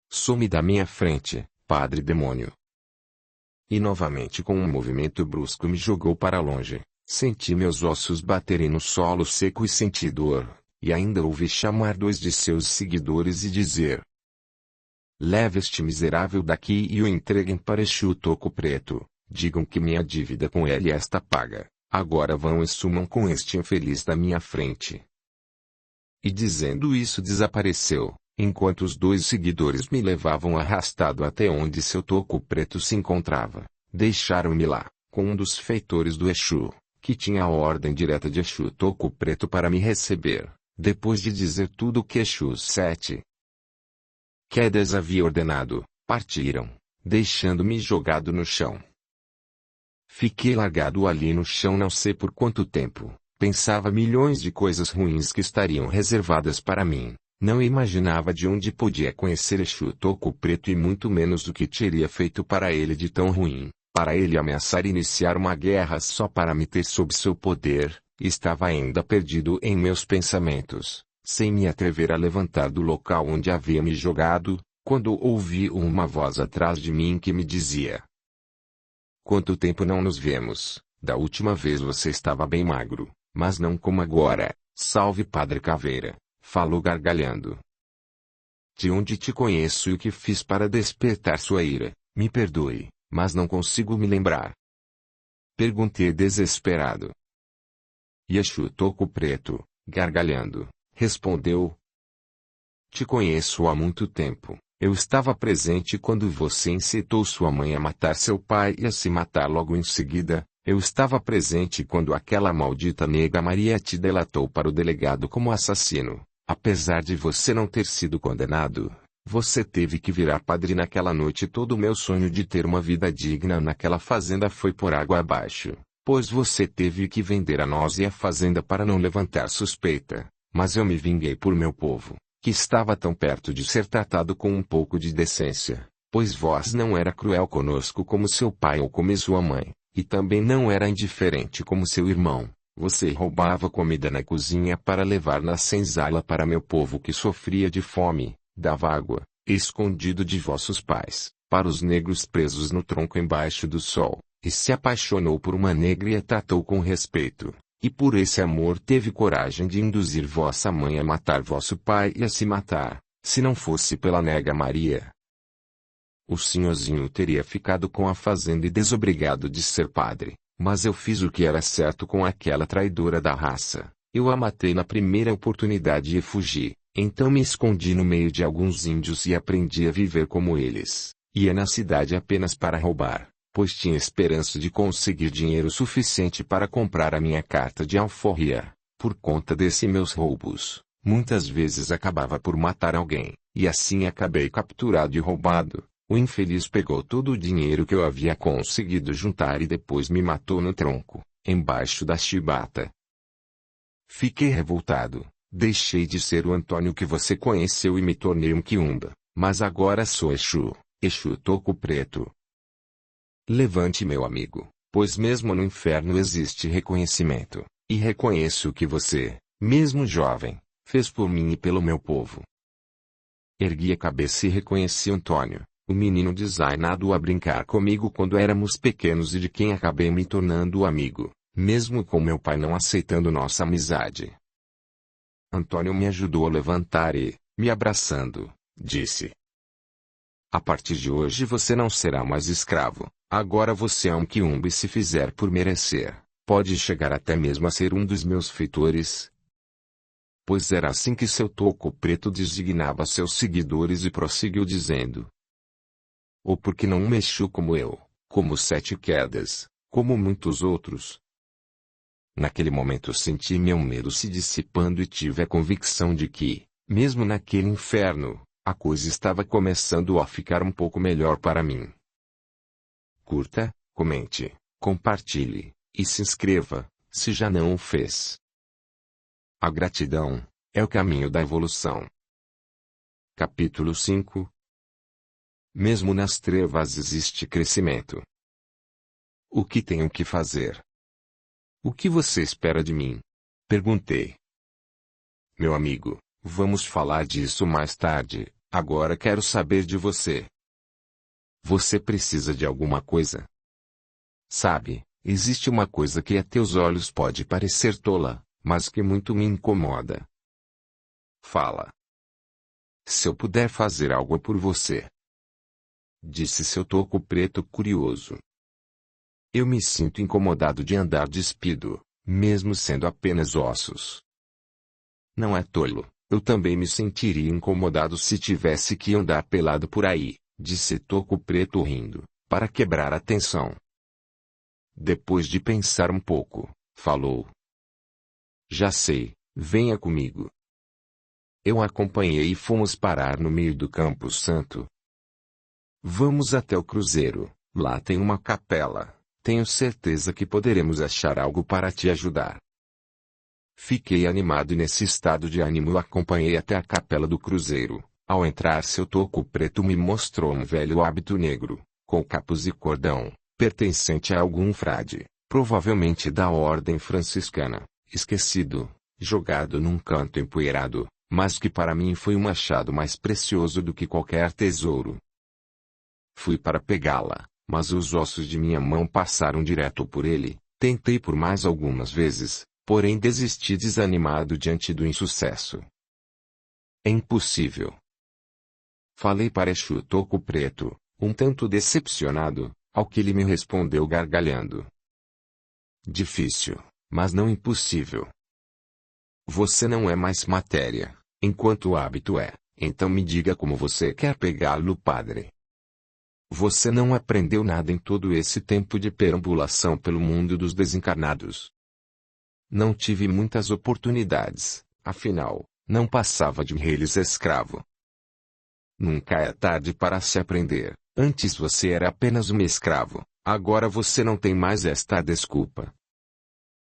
Some da minha frente, Padre Demônio. E novamente com um movimento brusco me jogou para longe, senti meus ossos baterem no solo seco e senti dor, e ainda ouvi chamar 2 de seus seguidores e dizer: leve este miserável daqui e o entreguem para Exu Toco Preto. Digam que minha dívida com ele está paga, agora vão e sumam com este infeliz da minha frente. E dizendo isso desapareceu, enquanto os 2 seguidores me levavam arrastado até onde seu Toco Preto se encontrava. Deixaram-me lá, com um dos feitores do Exu, que tinha a ordem direta de Exu Toco Preto para me receber, depois de dizer tudo o que Exu Sete Quedas havia ordenado. Partiram, deixando-me jogado no chão. Fiquei largado ali no chão não sei por quanto tempo, pensava milhões de coisas ruins que estariam reservadas para mim, não imaginava de onde podia conhecer Exu Toco Preto e muito menos o que teria feito para ele de tão ruim, para ele ameaçar iniciar uma guerra só para me ter sob seu poder. Estava ainda perdido em meus pensamentos, sem me atrever a levantar do local onde havia me jogado, quando ouvi uma voz atrás de mim que me dizia: quanto tempo não nos vemos? Da última vez você estava bem magro, mas não como agora. Salve Padre Caveira, falou gargalhando. De onde te conheço e o que fiz para despertar sua ira? Me perdoe, mas não consigo me lembrar. Perguntei desesperado. Exu Toco Preto, gargalhando, respondeu: te conheço há muito tempo. Eu estava presente quando você incitou sua mãe a matar seu pai e a se matar logo em seguida. Eu estava presente quando aquela maldita nega Maria te delatou para o delegado como assassino. Apesar de você não ter sido condenado, você teve que virar padre naquela noite e todo o meu sonho de ter uma vida digna naquela fazenda foi por água abaixo, pois você teve que vender a nós e a fazenda para não levantar suspeita. Mas eu me vinguei por meu povo, que estava tão perto de ser tratado com um pouco de decência, pois vós não era cruel conosco como seu pai ou como sua mãe, e também não era indiferente como seu irmão. Você roubava comida na cozinha para levar na senzala para meu povo que sofria de fome, dava água, escondido de vossos pais, para os negros presos no tronco embaixo do sol, e se apaixonou por uma negra e a tratou com respeito. E por esse amor teve coragem de induzir vossa mãe a matar vosso pai e a se matar, se não fosse pela nega Maria. O senhorzinho teria ficado com a fazenda e desobrigado de ser padre, mas eu fiz o que era certo com aquela traidora da raça. Eu a matei na primeira oportunidade e fugi, então me escondi no meio de alguns índios e aprendi a viver como eles. Ia na cidade apenas para roubar, pois tinha esperança de conseguir dinheiro suficiente para comprar a minha carta de alforria. Por conta desses meus roubos, muitas vezes acabava por matar alguém, e assim acabei capturado e roubado. O infeliz pegou todo o dinheiro que eu havia conseguido juntar e depois me matou no tronco, embaixo da chibata. Fiquei revoltado, deixei de ser o Antônio que você conheceu e me tornei um quiumba. mas agora sou Exu, Exu Toco Preto. Levante, meu amigo, pois mesmo no inferno existe reconhecimento, e reconheço o que você, mesmo jovem, fez por mim e pelo meu povo. Ergui a cabeça e reconheci Antônio, o menino designado a brincar comigo quando éramos pequenos e de quem acabei me tornando amigo, mesmo com meu pai não aceitando nossa amizade. Antônio me ajudou a levantar e, me abraçando, disse: a partir de hoje você não será mais escravo, agora você é um quiumba e se fizer por merecer, pode chegar até mesmo a ser um dos meus feitores. Pois era assim que seu Toco Preto designava seus seguidores e prosseguiu dizendo: ou porque não um Exu como eu, como Sete Quedas, como muitos outros. Naquele momento senti meu medo se dissipando e tive a convicção de que, mesmo naquele inferno, a coisa estava começando a ficar um pouco melhor para mim. Curta, comente, compartilhe, e se inscreva, se já não o fez. A gratidão é o caminho da evolução. Capítulo 5. Mesmo nas trevas existe crescimento. O que tenho que fazer? O que você espera de mim? Perguntei. Meu amigo, vamos falar disso mais tarde, agora quero saber de você. Você precisa de alguma coisa? Sabe, existe uma coisa que a teus olhos pode parecer tola, mas que muito me incomoda. Fala. Se eu puder fazer algo por você, disse seu Toco Preto curioso. Eu me sinto incomodado de andar despido, mesmo sendo apenas ossos. Não é tolo, eu também me sentiria incomodado se tivesse que andar pelado por aí, disse Toco Preto rindo, para quebrar a tensão. Depois de pensar um pouco, falou. Já sei, venha comigo. Eu a acompanhei e fomos parar no meio do Campo Santo. Vamos até o cruzeiro, lá tem uma capela. Tenho certeza que poderemos achar algo para te ajudar. Fiquei animado e nesse estado de ânimo o acompanhei até a capela do cruzeiro. Ao entrar seu Toco Preto me mostrou um velho hábito negro, com capuz e cordão, pertencente a algum frade, provavelmente da ordem franciscana, esquecido, jogado num canto empoeirado, mas que para mim foi um achado mais precioso do que qualquer tesouro. Fui para pegá-la, mas os ossos de minha mão passaram direto por ele. Tentei por mais algumas vezes, porém desisti desanimado diante do insucesso. É impossível. Falei para Exu Toco Preto, um tanto decepcionado, ao que ele me respondeu gargalhando. Difícil, mas não impossível. Você não é mais matéria, enquanto o hábito é, então me diga como você quer pegá-lo, padre. Você não aprendeu nada em todo esse tempo de perambulação pelo mundo dos desencarnados. Não tive muitas oportunidades, afinal, não passava de um reles escravo. Nunca é tarde para se aprender, antes você era apenas um escravo, agora você não tem mais esta desculpa.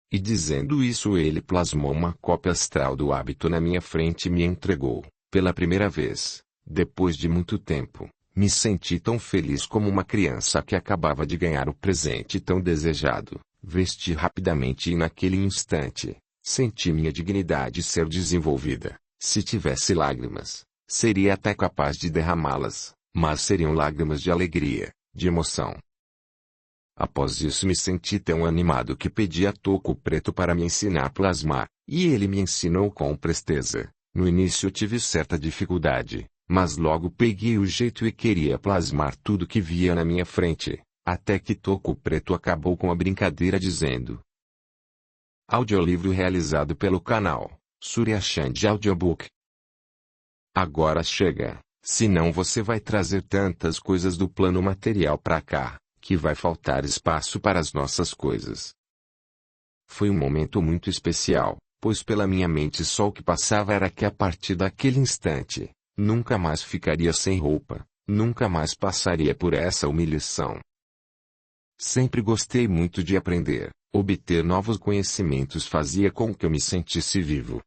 E dizendo isso ele plasmou uma cópia astral do hábito na minha frente e me entregou, pela primeira vez, depois de muito tempo. Me senti tão feliz como uma criança que acabava de ganhar o presente tão desejado. Vesti rapidamente e naquele instante, senti minha dignidade ser desenvolvida. Se tivesse lágrimas, seria até capaz de derramá-las, mas seriam lágrimas de alegria, de emoção. Após isso me senti tão animado que pedi a Toco Preto para me ensinar a plasmar, e ele me ensinou com presteza. No início tive certa dificuldade, mas logo peguei o jeito e queria plasmar tudo que via na minha frente, até que Toco Preto acabou com a brincadeira dizendo: audiolivro realizado pelo canal Surya Chand Audiobook. Agora chega, senão você vai trazer tantas coisas do plano material pra cá, que vai faltar espaço para as nossas coisas. Foi um momento muito especial, pois pela minha mente só o que passava era que a partir daquele instante, nunca mais ficaria sem roupa, nunca mais passaria por essa humilhação. Sempre gostei muito de aprender, obter novos conhecimentos fazia com que eu me sentisse vivo.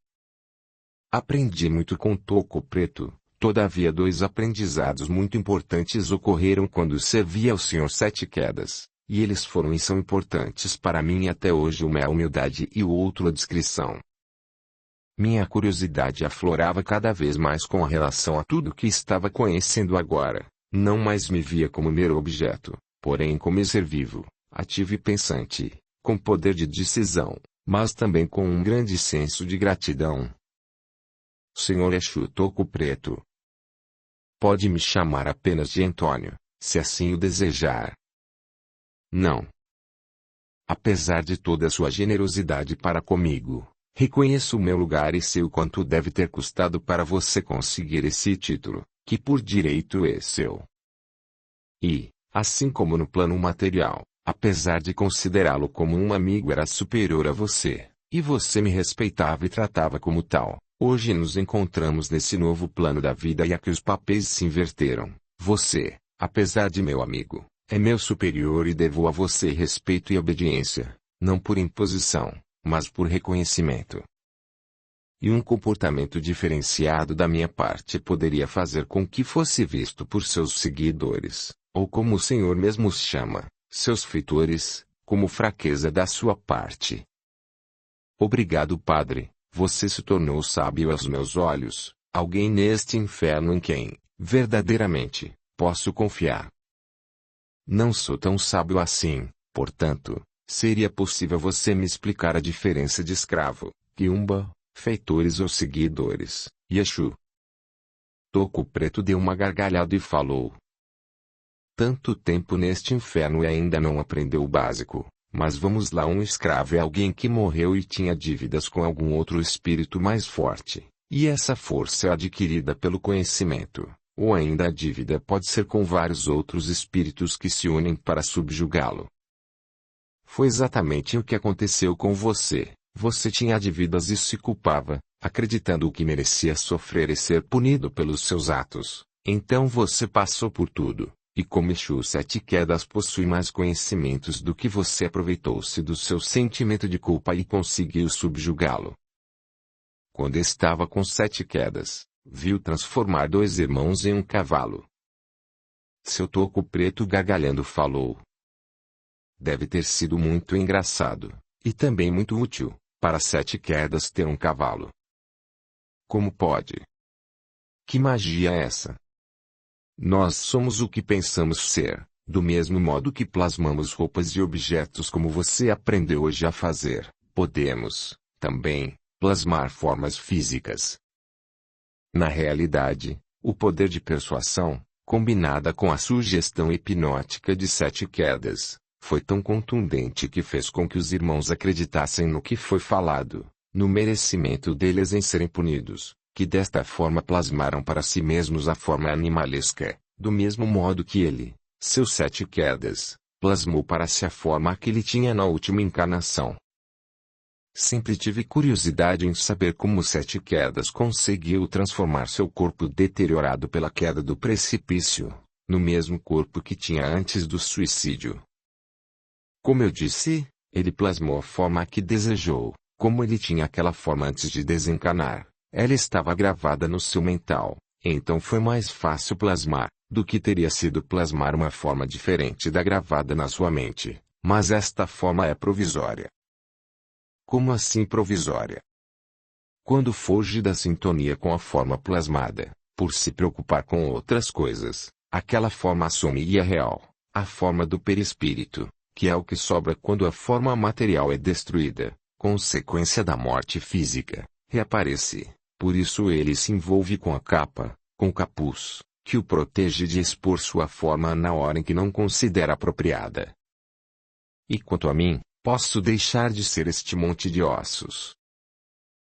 Aprendi muito com Toco Preto, Todavia dois aprendizados muito importantes ocorreram quando servi ao Sr. Sete Quedas, e eles foram e são importantes para mim até hoje. Uma é a humildade e o outro a discrição. Minha curiosidade aflorava cada vez mais com relação a tudo que estava conhecendo agora. Não mais me via como mero objeto, porém como ser vivo, ativo e pensante, com poder de decisão, mas também com um grande senso de gratidão. Senhor Exu Toco Preto. Pode me chamar apenas de Antônio, se assim o desejar. Não. Apesar de toda a sua generosidade para comigo, reconheço o meu lugar e sei o quanto deve ter custado para você conseguir esse título, que por direito é seu. E, assim como no plano material, apesar de considerá-lo como um amigo, era superior a você, e você me respeitava e tratava como tal. Hoje nos encontramos nesse novo plano da vida e aqui os papéis se inverteram. Você, apesar de meu amigo, é meu superior e devo a você respeito e obediência, não por imposição, mas por reconhecimento. E um comportamento diferenciado da minha parte poderia fazer com que fosse visto por seus seguidores, ou como o Senhor mesmo os chama, seus feitores, como fraqueza da sua parte. Obrigado, Padre. Você se tornou sábio aos meus olhos, alguém neste inferno em quem, verdadeiramente, posso confiar. Não sou tão sábio assim, portanto, seria possível você me explicar a diferença de escravo, quiumba, feitores ou seguidores, Exu? Toco Preto deu uma gargalhada e falou. Tanto tempo neste inferno e ainda não aprendeu o básico. Mas vamos lá, um escravo é alguém que morreu e tinha dívidas com algum outro espírito mais forte, e essa força é adquirida pelo conhecimento, ou ainda a dívida pode ser com vários outros espíritos que se unem para subjugá-lo. Foi exatamente o que aconteceu com você. Você tinha dívidas e se culpava, acreditando que merecia sofrer e ser punido pelos seus atos. Então você passou por tudo. E como Exu Sete Quedas possui mais conhecimentos do que você, aproveitou-se do seu sentimento de culpa e conseguiu subjugá-lo. Quando estava com Sete Quedas, viu transformar dois irmãos em um cavalo. Seu Toco Preto gargalhando falou. Deve ter sido muito engraçado, e também muito útil, para Sete Quedas ter um cavalo. Como pode? Que magia é essa? Nós somos o que pensamos ser, do mesmo modo que plasmamos roupas e objetos como você aprendeu hoje a fazer, podemos, também, plasmar formas físicas. Na realidade, o poder de persuasão, combinada com a sugestão hipnótica de Sete Quedas, foi tão contundente que fez com que os irmãos acreditassem no que foi falado, no merecimento deles em serem punidos, que desta forma plasmaram para si mesmos a forma animalesca, do mesmo modo que ele, seus Sete Quedas, plasmou para si a forma que ele tinha na última encarnação. Sempre tive curiosidade em saber como Sete Quedas conseguiu transformar seu corpo deteriorado pela queda do precipício, no mesmo corpo que tinha antes do suicídio. Como eu disse, ele plasmou a forma que desejou, como ele tinha aquela forma antes de desencarnar. Ela estava gravada no seu mental, então foi mais fácil plasmar, do que teria sido plasmar uma forma diferente da gravada na sua mente, mas esta forma é provisória. Como assim provisória? Quando foge da sintonia com a forma plasmada, por se preocupar com outras coisas, aquela forma assume e é real, a forma do perispírito, que é o que sobra quando a forma material é destruída, consequência da morte física, reaparece. Por isso ele se envolve com a capa, com o capuz, que o protege de expor sua forma na hora em que não considera apropriada. E quanto a mim, posso deixar de ser este monte de ossos.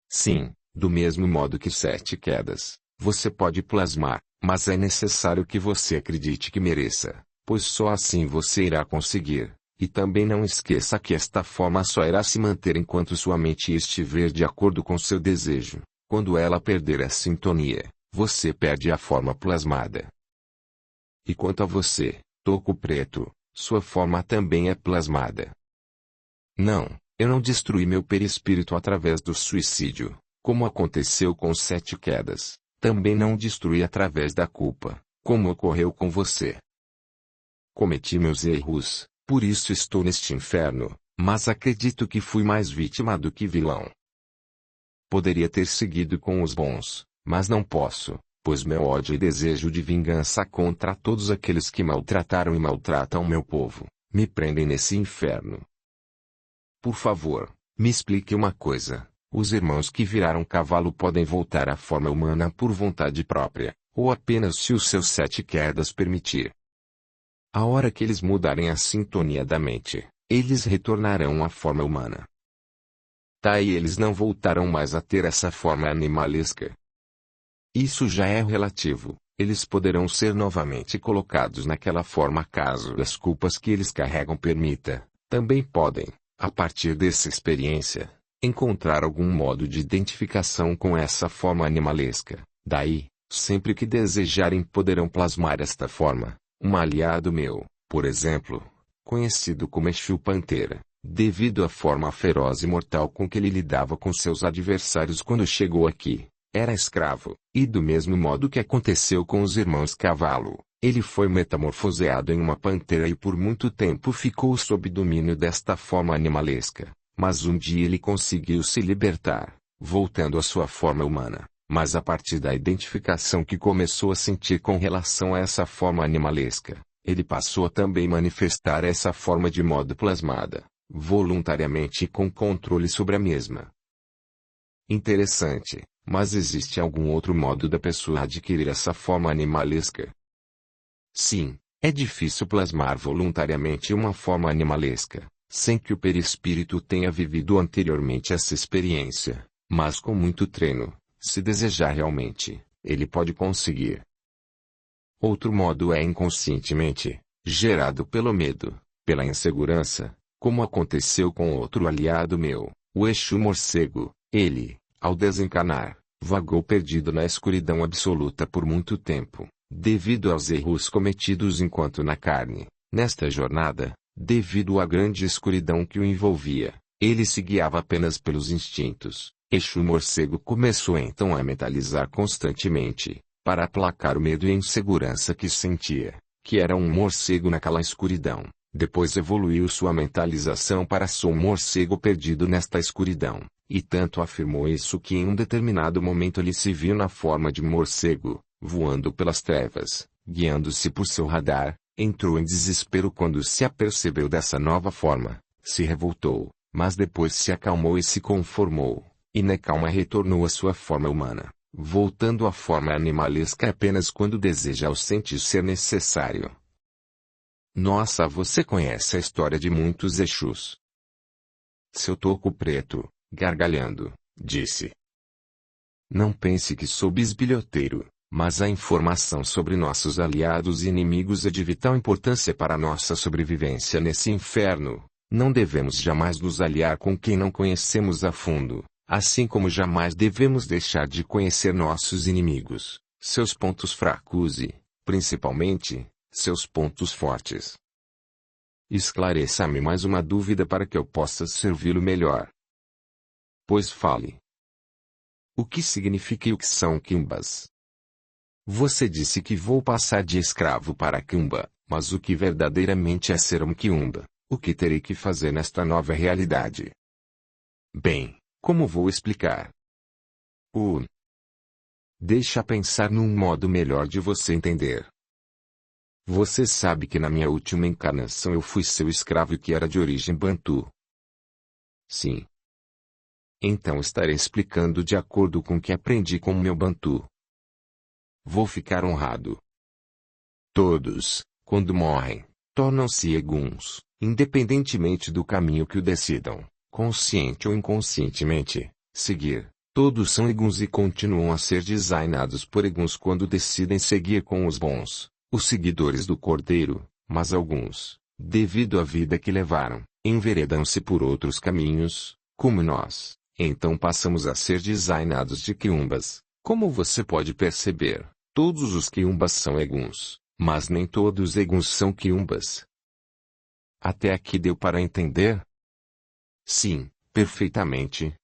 Sim, do mesmo modo que Sete Quedas, você pode plasmar, mas é necessário que você acredite que mereça, pois só assim você irá conseguir. E também não esqueça que esta forma só irá se manter enquanto sua mente estiver de acordo com seu desejo. Quando ela perder a sintonia, você perde a forma plasmada. E quanto a você, Toco Preto, sua forma também é plasmada. Não, eu não destruí meu perispírito através do suicídio, como aconteceu com Sete Quedas. Também não destruí através da culpa, como ocorreu com você. Cometi meus erros, por isso estou neste inferno, mas acredito que fui mais vítima do que vilão. Poderia ter seguido com os bons, mas não posso, pois meu ódio e desejo de vingança contra todos aqueles que maltrataram e maltratam meu povo, me prendem nesse inferno. Por favor, me explique uma coisa. Os irmãos que viraram cavalo podem voltar à forma humana por vontade própria, ou apenas se os seus 7 quedas permitir. A hora que eles mudarem a sintonia da mente, eles retornarão à forma humana. Daí eles não voltarão mais a ter essa forma animalesca. Isso já é relativo, eles poderão ser novamente colocados naquela forma caso as culpas que eles carregam permita. Também podem, a partir dessa experiência, encontrar algum modo de identificação com essa forma animalesca. Daí, sempre que desejarem poderão plasmar esta forma. Um aliado meu, por exemplo, conhecido como Exu Pantera, devido à forma feroz e mortal com que ele lidava com seus adversários quando chegou aqui, era escravo, e do mesmo modo que aconteceu com os irmãos Cavalo, ele foi metamorfoseado em uma pantera e por muito tempo ficou sob domínio desta forma animalesca. Mas um dia ele conseguiu se libertar, voltando à sua forma humana, mas a partir da identificação que começou a sentir com relação a essa forma animalesca, ele passou a também manifestar essa forma de modo plasmada, voluntariamente e com controle sobre a mesma. Interessante, mas existe algum outro modo da pessoa adquirir essa forma animalesca? Sim, é difícil plasmar voluntariamente uma forma animalesca, sem que o perispírito tenha vivido anteriormente essa experiência, mas com muito treino, se desejar realmente, ele pode conseguir. Outro modo é inconscientemente, gerado pelo medo, pela insegurança, como aconteceu com outro aliado meu, o Exu Morcego. Ele, ao desencarnar, vagou perdido na escuridão absoluta por muito tempo, devido aos erros cometidos enquanto na carne. Nesta jornada, devido à grande escuridão que o envolvia, ele se guiava apenas pelos instintos. Exu Morcego começou então a mentalizar constantemente, para aplacar o medo e a insegurança que sentia, que era um morcego naquela escuridão. Depois evoluiu sua mentalização para sou um morcego perdido nesta escuridão, e tanto afirmou isso que em um determinado momento ele se viu na forma de morcego, voando pelas trevas, guiando-se por seu radar. Entrou em desespero quando se apercebeu dessa nova forma, se revoltou, mas depois se acalmou e se conformou, e na calma retornou à sua forma humana, voltando à forma animalesca apenas quando deseja ou sente ser necessário. Nossa, você conhece a história de muitos Exus. Seu Toco Preto, gargalhando, disse. Não pense que sou bisbilhoteiro. Mas a informação sobre nossos aliados e inimigos é de vital importância para nossa sobrevivência nesse inferno. Não devemos jamais nos aliar com quem não conhecemos a fundo, assim como jamais devemos deixar de conhecer nossos inimigos, seus pontos fracos e, principalmente, seus pontos fortes. Esclareça-me mais uma dúvida para que eu possa servi-lo melhor. Pois fale. O que significa e o que são quimbas? Você disse que vou passar de escravo para quimba, mas o que verdadeiramente é ser um quiumba? O que terei que fazer nesta nova realidade? Bem, como vou explicar? Deixa pensar num modo melhor de você entender. Você sabe que na minha última encarnação eu fui seu escravo que era de origem bantu. Sim. Então estarei explicando de acordo com o que aprendi com o meu bantu. Vou ficar honrado. Todos, quando morrem, tornam-se eguns, independentemente do caminho que o decidam, consciente ou inconscientemente, seguir. Todos são eguns e continuam a ser designados por eguns quando decidem seguir com os bons, os seguidores do Cordeiro, mas alguns, devido à vida que levaram, enveredam-se por outros caminhos, como nós, então passamos a ser designados de quiumbas. Como você pode perceber, todos os quiumbas são eguns, mas nem todos os eguns são quiumbas. Até aqui deu para entender? Sim, perfeitamente.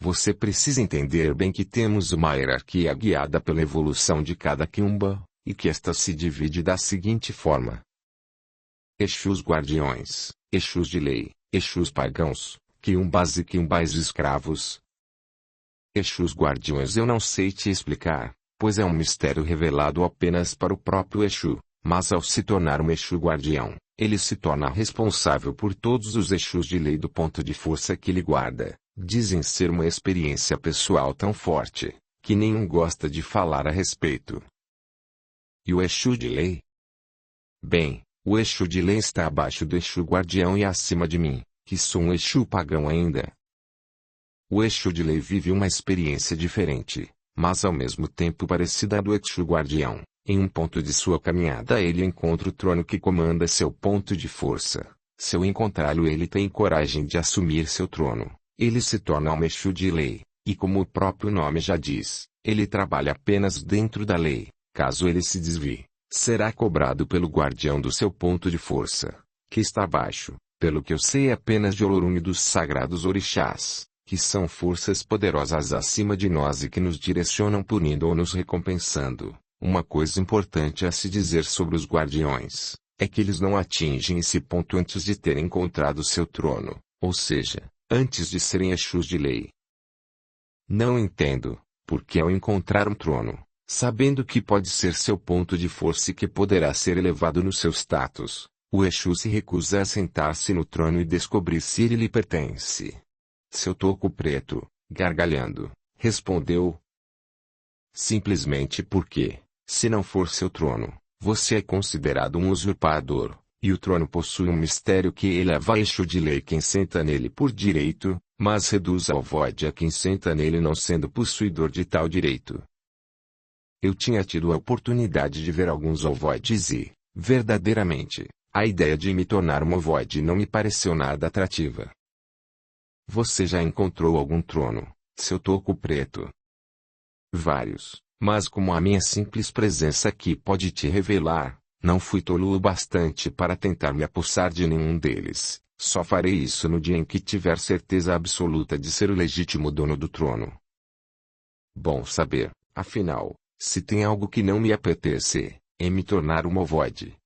Você precisa entender bem que temos uma hierarquia guiada pela evolução de cada quiumba, e que esta se divide da seguinte forma: Exus guardiões, Exus de lei, Exus pagãos, quiumbas e quiumbais escravos. Exus guardiões eu não sei te explicar, pois é um mistério revelado apenas para o próprio Exu, mas ao se tornar um Exu guardião, ele se torna responsável por todos os Exus de lei do ponto de força que ele guarda. Dizem ser uma experiência pessoal tão forte, que nenhum gosta de falar a respeito. E o Exu de lei? Bem, o Exu de lei está abaixo do Exu guardião e acima de mim, que sou um Exu pagão ainda. O Exu de lei vive uma experiência diferente, mas ao mesmo tempo parecida à do Exu guardião. Em um ponto de sua caminhada ele encontra o trono que comanda seu ponto de força. Se eu encontrá-lo ele tem coragem de assumir seu trono. Ele se torna um Exu de lei, e como o próprio nome já diz, ele trabalha apenas dentro da lei. Caso ele se desvie, será cobrado pelo guardião do seu ponto de força, que está abaixo, pelo que eu sei apenas de Olorum e dos sagrados orixás, que são forças poderosas acima de nós e que nos direcionam punindo ou nos recompensando. Uma coisa importante a se dizer sobre os guardiões, é que eles não atingem esse ponto antes de terem encontrado seu trono, ou seja, antes de serem Exus de lei. Não entendo, porque ao encontrar um trono, sabendo que pode ser seu ponto de força e que poderá ser elevado no seu status, o Exu se recusa a sentar-se no trono e descobrir se ele lhe pertence. Seu toco preto, gargalhando, respondeu: simplesmente porque, se não for seu trono, você é considerado um usurpador. E o trono possui um mistério que eleva a Exu de lei quem senta nele por direito, mas reduz ao void a quem senta nele não sendo possuidor de tal direito. Eu tinha tido a oportunidade de ver alguns ovoides e, verdadeiramente, a ideia de me tornar um ovoide não me pareceu nada atrativa. Você já encontrou algum trono, seu toco preto? Vários, mas como a minha simples presença aqui pode te revelar, não fui tolo o bastante para tentar me apossar de nenhum deles. Só farei isso no dia em que tiver certeza absoluta de ser o legítimo dono do trono. Bom saber, afinal, se tem algo que não me apetece, é me tornar um ovoide.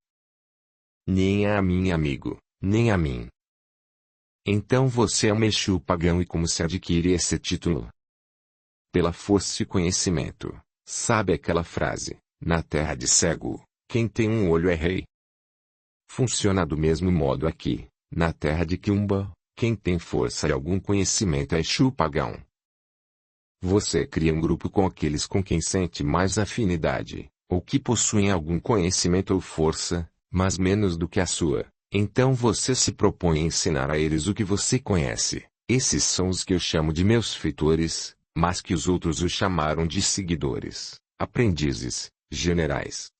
Nem a mim, amigo, nem a mim. Então você é um Exu pagão e como se adquire esse título? Pela força e conhecimento. Sabe aquela frase, na terra de cego, quem tem um olho é rei? Funciona do mesmo modo aqui, na terra de quiumba, quem tem força e algum conhecimento é Exu pagão. Você cria um grupo com aqueles com quem sente mais afinidade, ou que possuem algum conhecimento ou força, mas menos do que a sua. Então você se propõe a ensinar a eles o que você conhece. Esses são os que eu chamo de meus feitores, mas que os outros os chamaram de seguidores, aprendizes, generais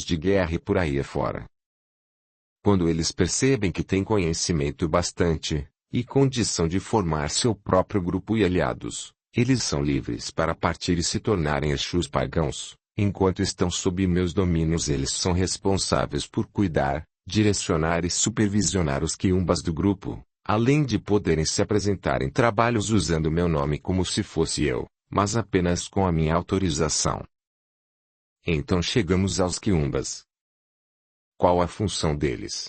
de guerra e por aí afora. Quando eles percebem que têm conhecimento bastante, e condição de formar seu próprio grupo e aliados, eles são livres para partir e se tornarem Exus pagãos. Enquanto estão sob meus domínios eles são responsáveis por cuidar, direcionar e supervisionar os quiumbas do grupo, além de poderem se apresentar em trabalhos usando meu nome como se fosse eu, mas apenas com a minha autorização. Então chegamos aos quiumbas. Qual a função deles?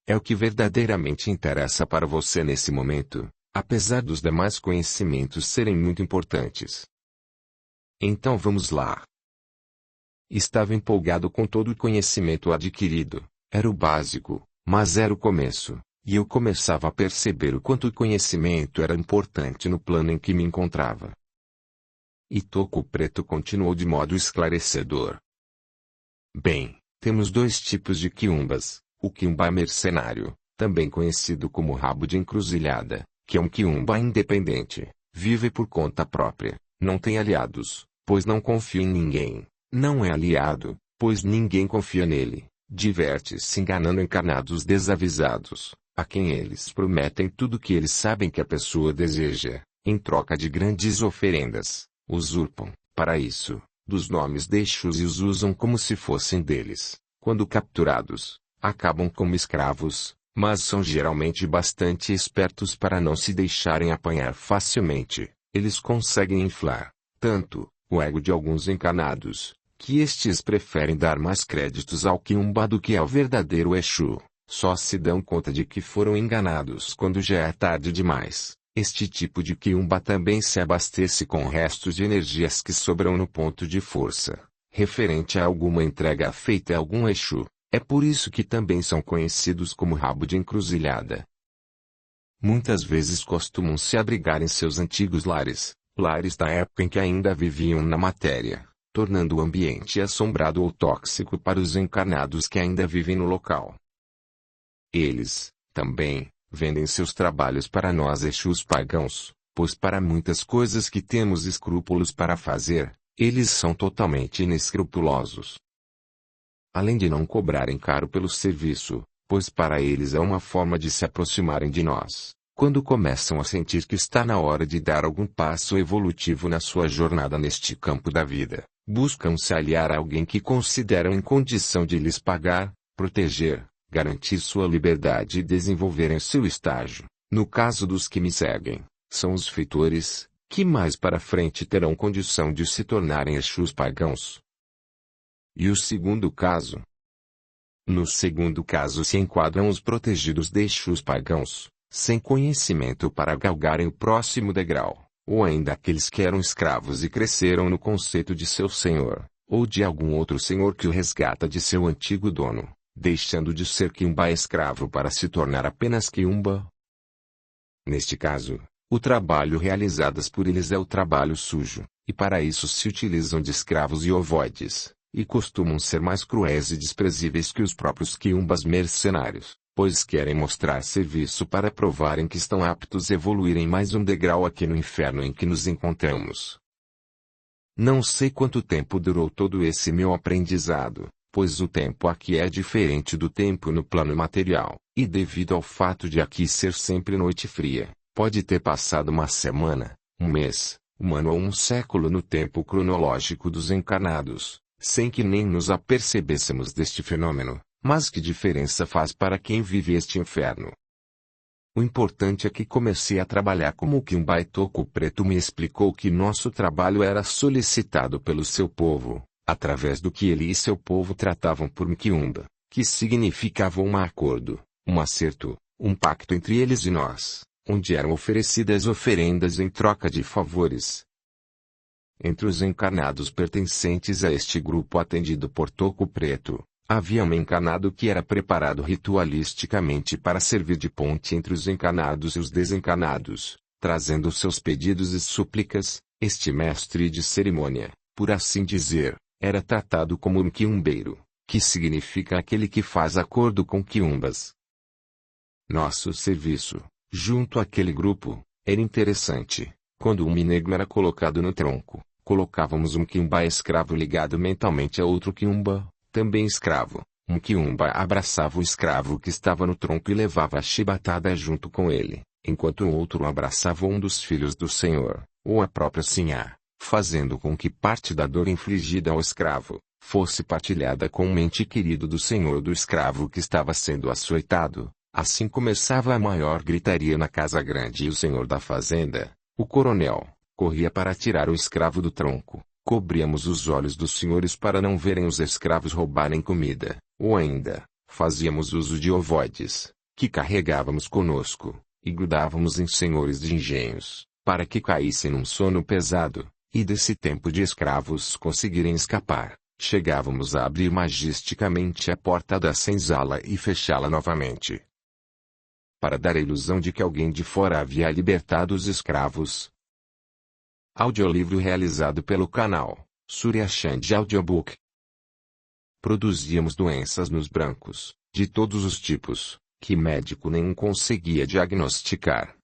É o que verdadeiramente interessa para você nesse momento, apesar dos demais conhecimentos serem muito importantes. Então vamos lá. Estava empolgado com todo o conhecimento adquirido. Era o básico, mas era o começo, e eu começava a perceber o quanto o conhecimento era importante no plano em que me encontrava. E Toco Preto continuou de modo esclarecedor. Bem, temos dois tipos de quiumbas, o quiumba mercenário, também conhecido como rabo de encruzilhada, que é um quiumba independente, vive por conta própria, não tem aliados, pois não confia em ninguém, não é aliado, pois ninguém confia nele, diverte-se enganando encarnados desavisados, a quem eles prometem tudo que eles sabem que a pessoa deseja, em troca de grandes oferendas, usurpam, para isso, dos nomes de Exus e os usam como se fossem deles. Quando capturados, acabam como escravos, mas são geralmente bastante espertos para não se deixarem apanhar facilmente. Eles conseguem inflar tanto o ego de alguns encarnados, que estes preferem dar mais créditos ao Quiumba do que ao verdadeiro Exu. Só se dão conta de que foram enganados quando já é tarde demais. Este tipo de Quiumba também se abastece com restos de energias que sobram no ponto de força, referente a alguma entrega feita a algum Exu. É por isso que também são conhecidos como rabo de encruzilhada. Muitas vezes costumam se abrigar em seus antigos lares da época em que ainda viviam na matéria, tornando o ambiente assombrado ou tóxico para os encarnados que ainda vivem no local. Eles, também, vendem seus trabalhos para nós Exus pagãos, pois para muitas coisas que temos escrúpulos para fazer, eles são totalmente inescrupulosos. Além de não cobrarem caro pelo serviço, pois para eles é uma forma de se aproximarem de nós, quando começam a sentir que está na hora de dar algum passo evolutivo na sua jornada neste campo da vida, buscam se aliar a alguém que consideram em condição de lhes pagar, proteger, garantir sua liberdade e desenvolverem seu estágio. No caso dos que me seguem, são os feitores, que mais para frente terão condição de se tornarem Exus pagãos. E o segundo caso? No segundo caso se enquadram os protegidos de Exus pagãos, sem conhecimento para galgarem o próximo degrau, ou ainda aqueles que eram escravos e cresceram no conceito de seu senhor, ou de algum outro senhor que o resgata de seu antigo dono, deixando de ser Quiumba escravo para se tornar apenas Quiumba. Neste caso, o trabalho realizado por eles é o trabalho sujo, e para isso se utilizam de escravos e ovoides, e costumam ser mais cruéis e desprezíveis que os próprios Quiumbas mercenários, pois querem mostrar serviço para provarem que estão aptos a evoluir em mais um degrau aqui no inferno em que nos encontramos. Não sei quanto tempo durou todo esse meu aprendizado, pois o tempo aqui é diferente do tempo no plano material, e devido ao fato de aqui ser sempre noite fria, pode ter passado uma semana, um mês, um ano ou um século no tempo cronológico dos encarnados, sem que nem nos apercebêssemos deste fenômeno. Mas que diferença faz para quem vive este inferno? O importante é que comecei a trabalhar como o Quiumba e Toco Preto me explicou que nosso trabalho era solicitado pelo seu povo, através do que ele e seu povo tratavam por Quiumba, que significava um acordo, um acerto, um pacto entre eles e nós, onde eram oferecidas oferendas em troca de favores. Entre os encarnados pertencentes a este grupo atendido por Toco Preto, havia um encarnado que era preparado ritualisticamente para servir de ponte entre os encarnados e os desencarnados, trazendo seus pedidos e súplicas. Este mestre de cerimônia, por assim dizer, era tratado como um quiumbeiro, que significa aquele que faz acordo com quiumbas. Nosso serviço, junto àquele grupo, era interessante. Quando um negro era colocado no tronco, colocávamos um quiumba escravo ligado mentalmente a outro quiumba, também escravo. Um quiumba abraçava o escravo que estava no tronco e levava a chibatada junto com ele, enquanto o outro abraçava um dos filhos do senhor, ou a própria sinhá, fazendo com que parte da dor infligida ao escravo, fosse partilhada com um ente querido do senhor do escravo que estava sendo açoitado. Assim começava a maior gritaria na casa grande e o senhor da fazenda, o coronel, corria para tirar o escravo do tronco. Cobríamos os olhos dos senhores para não verem os escravos roubarem comida, ou ainda, fazíamos uso de ovoides, que carregávamos conosco, e grudávamos em senhores de engenhos, para que caíssem num sono pesado, e desse tempo de escravos conseguirem escapar, chegávamos a abrir majesticamente a porta da senzala e fechá-la novamente. Para dar a ilusão de que alguém de fora havia libertado os escravos. Audiolivro realizado pelo canal Surya Chand Audiobook. Produzíamos doenças nos brancos, de todos os tipos, que médico nenhum conseguia diagnosticar.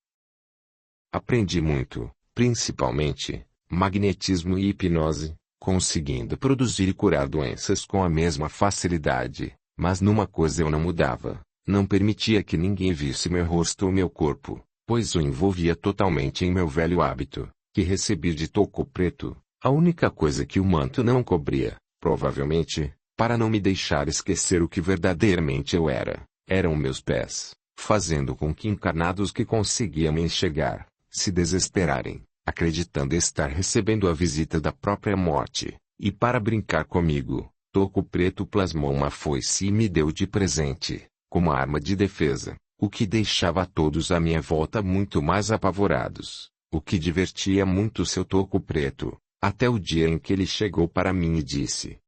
Aprendi muito, principalmente, magnetismo e hipnose, conseguindo produzir e curar doenças com a mesma facilidade, mas numa coisa eu não mudava, não permitia que ninguém visse meu rosto ou meu corpo, pois o envolvia totalmente em meu velho hábito, que recebi de Toco Preto, a única coisa que o manto não cobria, provavelmente, para não me deixar esquecer o que verdadeiramente eu era, eram meus pés, fazendo com que encarnados que conseguiam me enxergar, se desesperarem, acreditando estar recebendo a visita da própria morte, e para brincar comigo, Toco Preto plasmou uma foice e me deu de presente, como arma de defesa, o que deixava todos à minha volta muito mais apavorados, o que divertia muito seu Toco Preto, até o dia em que ele chegou para mim e disse: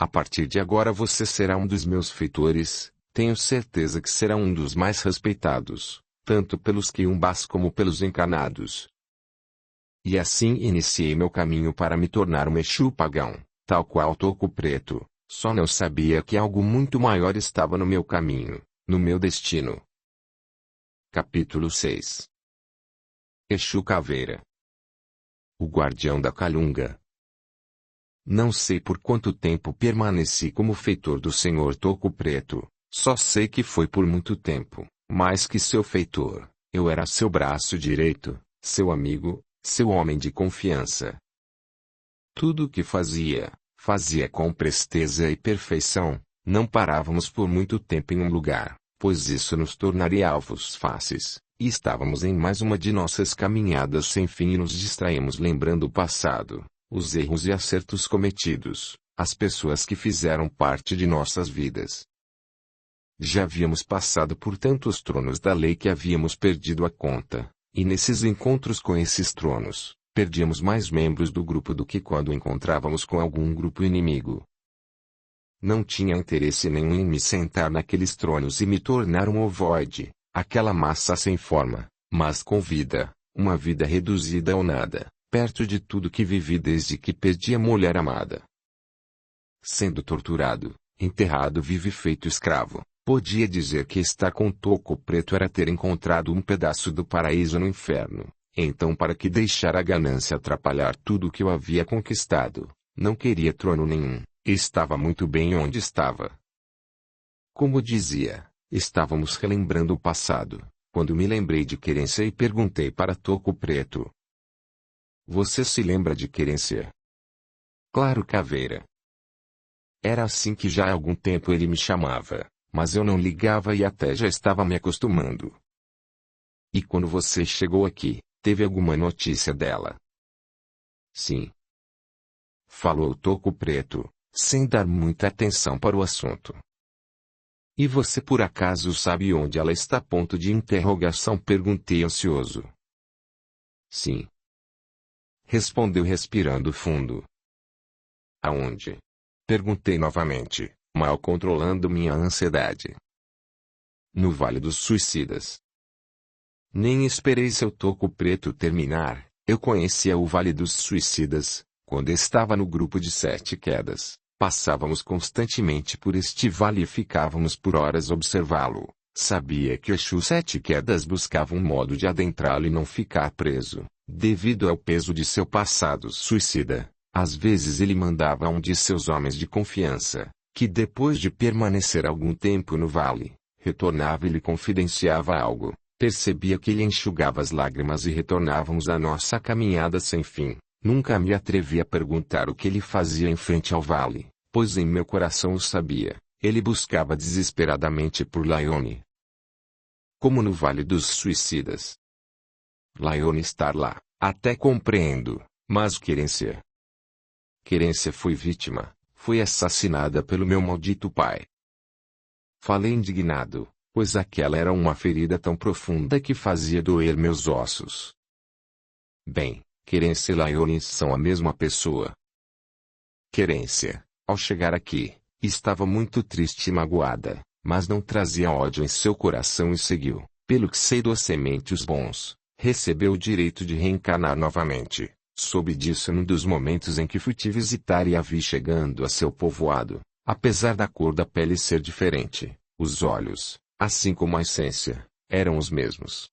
a partir de agora você será um dos meus feitores, tenho certeza que será um dos mais respeitados, tanto pelos quiumbás como pelos encarnados. E assim iniciei meu caminho para me tornar um Exu pagão, tal qual Toco Preto, só não sabia que algo muito maior estava no meu caminho, no meu destino. Capítulo 6. Exu Caveira. O guardião da Calunga. Não sei por quanto tempo permaneci como feitor do senhor Toco Preto, só sei que foi por muito tempo, mais que seu feitor, eu era seu braço direito, seu amigo, seu homem de confiança. Tudo o que fazia, fazia com presteza e perfeição, não parávamos por muito tempo em um lugar, pois isso nos tornaria alvos fáceis, e estávamos em mais uma de nossas caminhadas sem fim e nos distraímos lembrando o passado, os erros e acertos cometidos, as pessoas que fizeram parte de nossas vidas. Já havíamos passado por tantos tronos da lei que havíamos perdido a conta, e nesses encontros com esses tronos, perdíamos mais membros do grupo do que quando encontrávamos com algum grupo inimigo. Não tinha interesse nenhum em me sentar naqueles tronos e me tornar um ovoide, aquela massa sem forma, mas com vida, uma vida reduzida ao nada, perto de tudo que vivi desde que perdi a mulher amada. Sendo torturado, enterrado vivo e feito escravo, podia dizer que estar com Toco Preto era ter encontrado um pedaço do paraíso no inferno. Então, para que deixar a ganância atrapalhar tudo o que eu havia conquistado, não queria trono nenhum, estava muito bem onde estava. Como dizia, estávamos relembrando o passado, quando me lembrei de Querência e perguntei para Toco Preto: você se lembra de Querência? Claro, Caveira. Era assim que já há algum tempo ele me chamava, mas eu não ligava e até já estava me acostumando. E quando você chegou aqui, teve alguma notícia dela? Sim. Falou Toco Preto, sem dar muita atenção para o assunto. E você por acaso sabe onde ela está? Ponto de interrogação, perguntei ansioso. Sim. Respondeu respirando fundo. Aonde? Perguntei novamente, mal controlando minha ansiedade. No Vale dos Suicidas. Nem esperei seu Toco Preto terminar, eu conhecia o Vale dos Suicidas, quando estava no grupo de 7 Quedas, passávamos constantemente por este vale e ficávamos por horas observá-lo, sabia que o Exu 7 Quedas buscava um modo de adentrá-lo e não ficar preso, devido ao peso de seu passado suicida, às vezes ele mandava um de seus homens de confiança, que depois de permanecer algum tempo no vale, retornava e lhe confidenciava algo. Percebia que ele enxugava as lágrimas e retornávamos à nossa caminhada sem fim. Nunca me atrevi a perguntar o que ele fazia em frente ao vale, pois em meu coração o sabia. Ele buscava desesperadamente por Laione. Como no Vale dos Suicidas. Laione estar lá, até compreendo, mas Querência. Querência foi vítima, foi assassinada pelo meu maldito pai. Falei indignado, pois aquela era uma ferida tão profunda que fazia doer meus ossos. Bem, Querência e Laione são a mesma pessoa. Querência, ao chegar aqui, estava muito triste e magoada, mas não trazia ódio em seu coração e seguiu, pelo que sei docemente os bons, recebeu o direito de reencarnar novamente. Soube disso num dos momentos em que fui te visitar e a vi chegando a seu povoado, apesar da cor da pele ser diferente, os olhos, assim como a essência, eram os mesmos.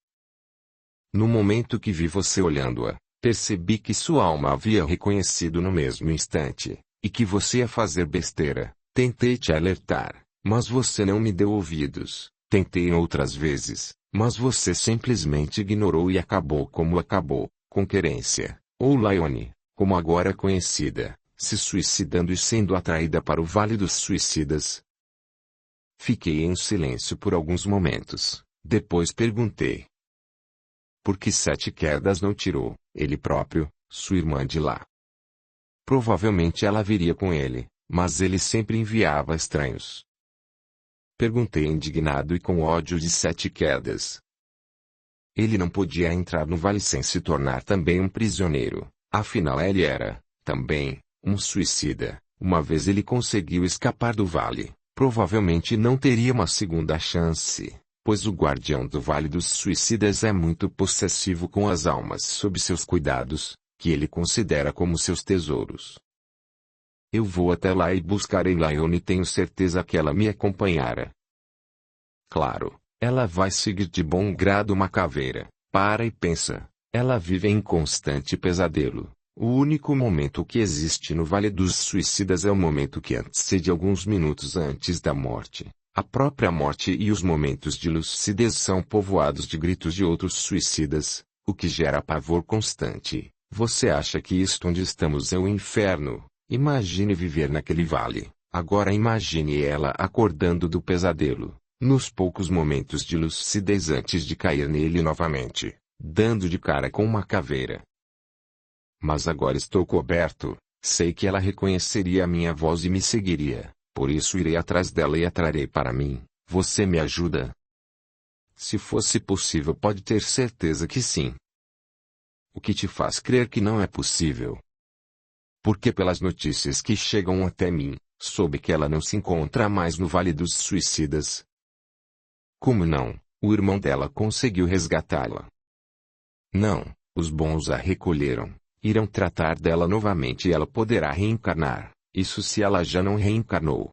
No momento que vi você olhando-a, percebi que sua alma havia reconhecido no mesmo instante, e que você ia fazer besteira. Tentei te alertar, mas você não me deu ouvidos. Tentei outras vezes, mas você simplesmente ignorou e acabou como acabou, com Querência, ou Laione, como agora conhecida, se suicidando e sendo atraída para o Vale dos Suicidas. Fiquei em silêncio por alguns momentos, depois perguntei. Por que 7 quedas não tirou, ele próprio, sua irmã de lá? Provavelmente ela viria com ele, mas ele sempre enviava estranhos. Perguntei indignado e com ódio de 7 quedas. Ele não podia entrar no vale sem se tornar também um prisioneiro, afinal ele era, também, um suicida. Uma vez ele conseguiu escapar do vale, provavelmente não teria uma segunda chance, pois o guardião do Vale dos Suicidas é muito possessivo com as almas sob seus cuidados, que ele considera como seus tesouros. Eu vou até lá e buscarei Lione e tenho certeza que ela me acompanhará. Claro, ela vai seguir de bom grado uma caveira. Para e pensa, ela vive em constante pesadelo. O único momento que existe no Vale dos Suicidas é o momento que antecede alguns minutos antes da morte. A própria morte e os momentos de lucidez são povoados de gritos de outros suicidas, o que gera pavor constante. Você acha que isto onde estamos é o inferno? Imagine viver naquele vale. Agora imagine ela acordando do pesadelo, nos poucos momentos de lucidez antes de cair nele novamente, dando de cara com uma caveira. Mas agora estou coberto, sei que ela reconheceria a minha voz e me seguiria, por isso irei atrás dela e a trarei para mim. Você me ajuda? Se fosse possível, pode ter certeza que sim. O que te faz crer que não é possível? Porque pelas notícias que chegam até mim, soube que ela não se encontra mais no Vale dos Suicidas. Como não? O irmão dela conseguiu resgatá-la. Não, os bons a recolheram. Irão tratar dela novamente e ela poderá reencarnar, isso se ela já não reencarnou.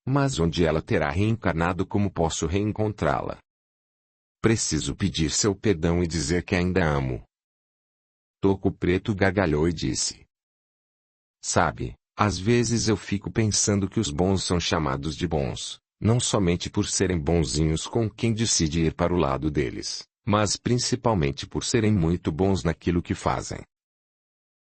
Mas onde ela terá reencarnado, como posso reencontrá-la? Preciso pedir seu perdão e dizer que ainda amo. Toco Preto gargalhou e disse. Sabe, às vezes eu fico pensando que os bons são chamados de bons, não somente por serem bonzinhos com quem decide ir para o lado deles, mas principalmente por serem muito bons naquilo que fazem.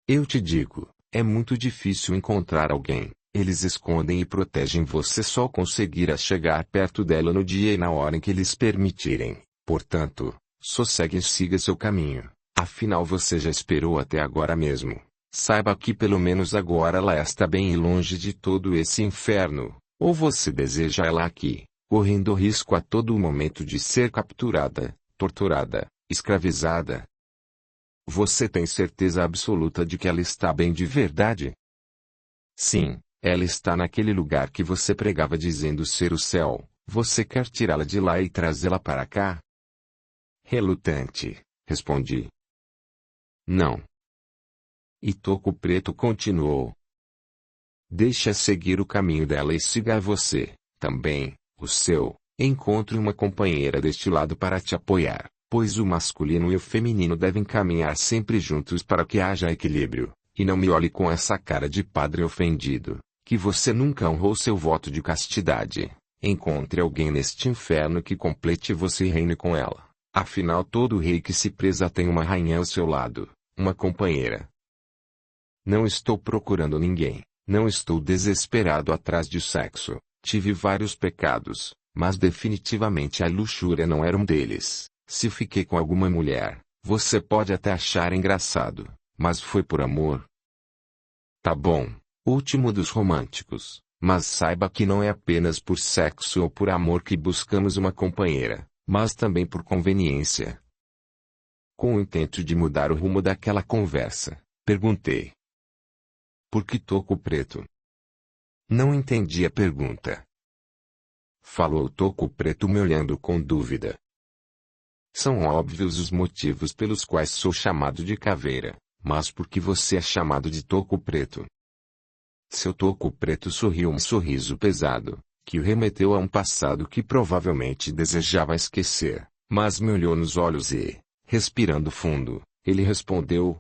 Eu te digo, é muito difícil encontrar alguém, eles escondem e protegem você só conseguirá chegar perto dela no dia e na hora em que eles permitirem, portanto, sossegue e siga seu caminho, afinal você já esperou até agora mesmo, saiba que pelo menos agora ela está bem e longe de todo esse inferno, ou você deseja ela aqui, correndo risco a todo momento de ser capturada, torturada, escravizada. Você tem certeza absoluta de que ela está bem de verdade? Sim, ela está naquele lugar que você pregava dizendo ser o céu. Você quer tirá-la de lá e trazê-la para cá? Relutante, respondi. Não. E Toco Preto continuou. Deixa seguir o caminho dela e siga a você, também, o seu. Encontre uma companheira deste lado para te apoiar. Pois o masculino e o feminino devem caminhar sempre juntos para que haja equilíbrio, e não me olhe com essa cara de padre ofendido, que você nunca honrou seu voto de castidade. Encontre alguém neste inferno que complete você e reine com ela. Afinal, todo rei que se preza tem uma rainha ao seu lado, uma companheira. Não estou procurando ninguém, não estou desesperado atrás de sexo, tive vários pecados, mas definitivamente a luxúria não era um deles. Se fiquei com alguma mulher, você pode até achar engraçado, mas foi por amor. Tá bom, último dos românticos, mas saiba que não é apenas por sexo ou por amor que buscamos uma companheira, mas também por conveniência. Com o intento de mudar o rumo daquela conversa, perguntei. Por que Toco Preto? Não entendi a pergunta. Falou Toco Preto me olhando com dúvida. São óbvios os motivos pelos quais sou chamado de caveira, mas por que você é chamado de Toco Preto? Seu Toco Preto sorriu um sorriso pesado, que o remeteu a um passado que provavelmente desejava esquecer, mas me olhou nos olhos e, respirando fundo, ele respondeu.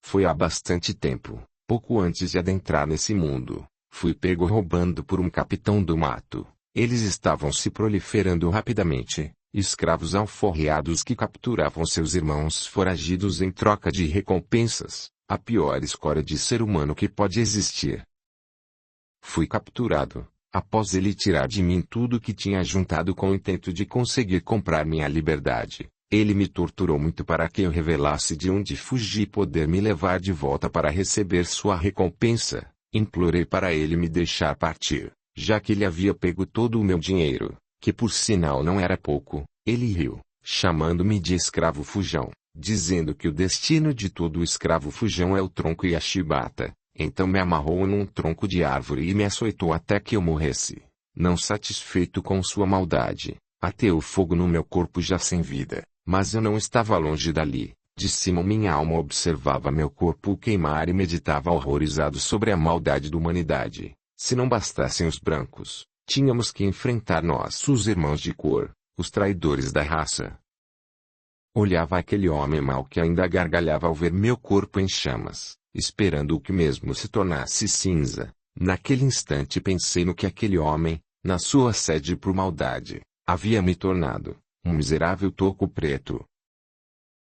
Foi há bastante tempo, pouco antes de adentrar nesse mundo, fui pego roubando por um capitão do mato. Eles estavam se proliferando rapidamente. Escravos alforriados que capturavam seus irmãos foragidos em troca de recompensas, a pior escória de ser humano que pode existir. Fui capturado, Após ele tirar de mim tudo que tinha juntado com o intento de conseguir comprar minha liberdade, ele me torturou muito para que eu revelasse de onde fugi e poder me levar de volta para receber sua recompensa. Implorei para ele me deixar partir, já que ele havia pego todo o meu dinheiro, que por sinal não era pouco. Ele riu, chamando-me de escravo fujão, dizendo que o destino de todo escravo fujão é o tronco e a chibata. Então me amarrou num tronco de árvore e me açoitou até que eu morresse. Não satisfeito com sua maldade, ateou fogo no meu corpo já sem vida, mas eu não estava longe dali. De cima minha alma observava meu corpo queimar e meditava horrorizado sobre a maldade da humanidade. Se não bastassem os brancos, tínhamos que enfrentar nós, os irmãos de cor, os traidores da raça. Olhava aquele homem mau que ainda gargalhava ao ver meu corpo em chamas, esperando que mesmo se tornasse cinza. Naquele instante pensei no que aquele homem, na sua sede por maldade, havia me tornado, um miserável toco preto.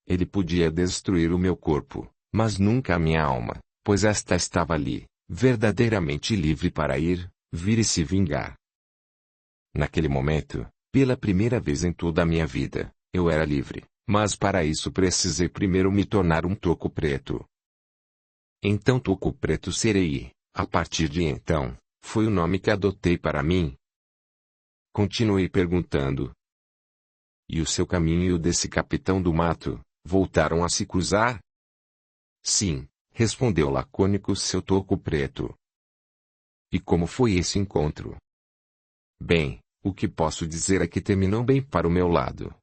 Ele podia destruir o meu corpo, mas nunca a minha alma, pois esta estava ali, verdadeiramente livre para ir, vir e se vingar. Naquele momento, pela primeira vez em toda a minha vida, eu era livre, mas para isso precisei primeiro me tornar um toco preto. Então toco preto serei, a partir de então, foi o nome que adotei para mim. Continuei perguntando. E o seu caminho e o desse capitão do mato, voltaram a se cruzar? Sim, respondeu lacônico seu toco preto. E como foi esse encontro? Bem, o que posso dizer é que terminou bem para o meu lado.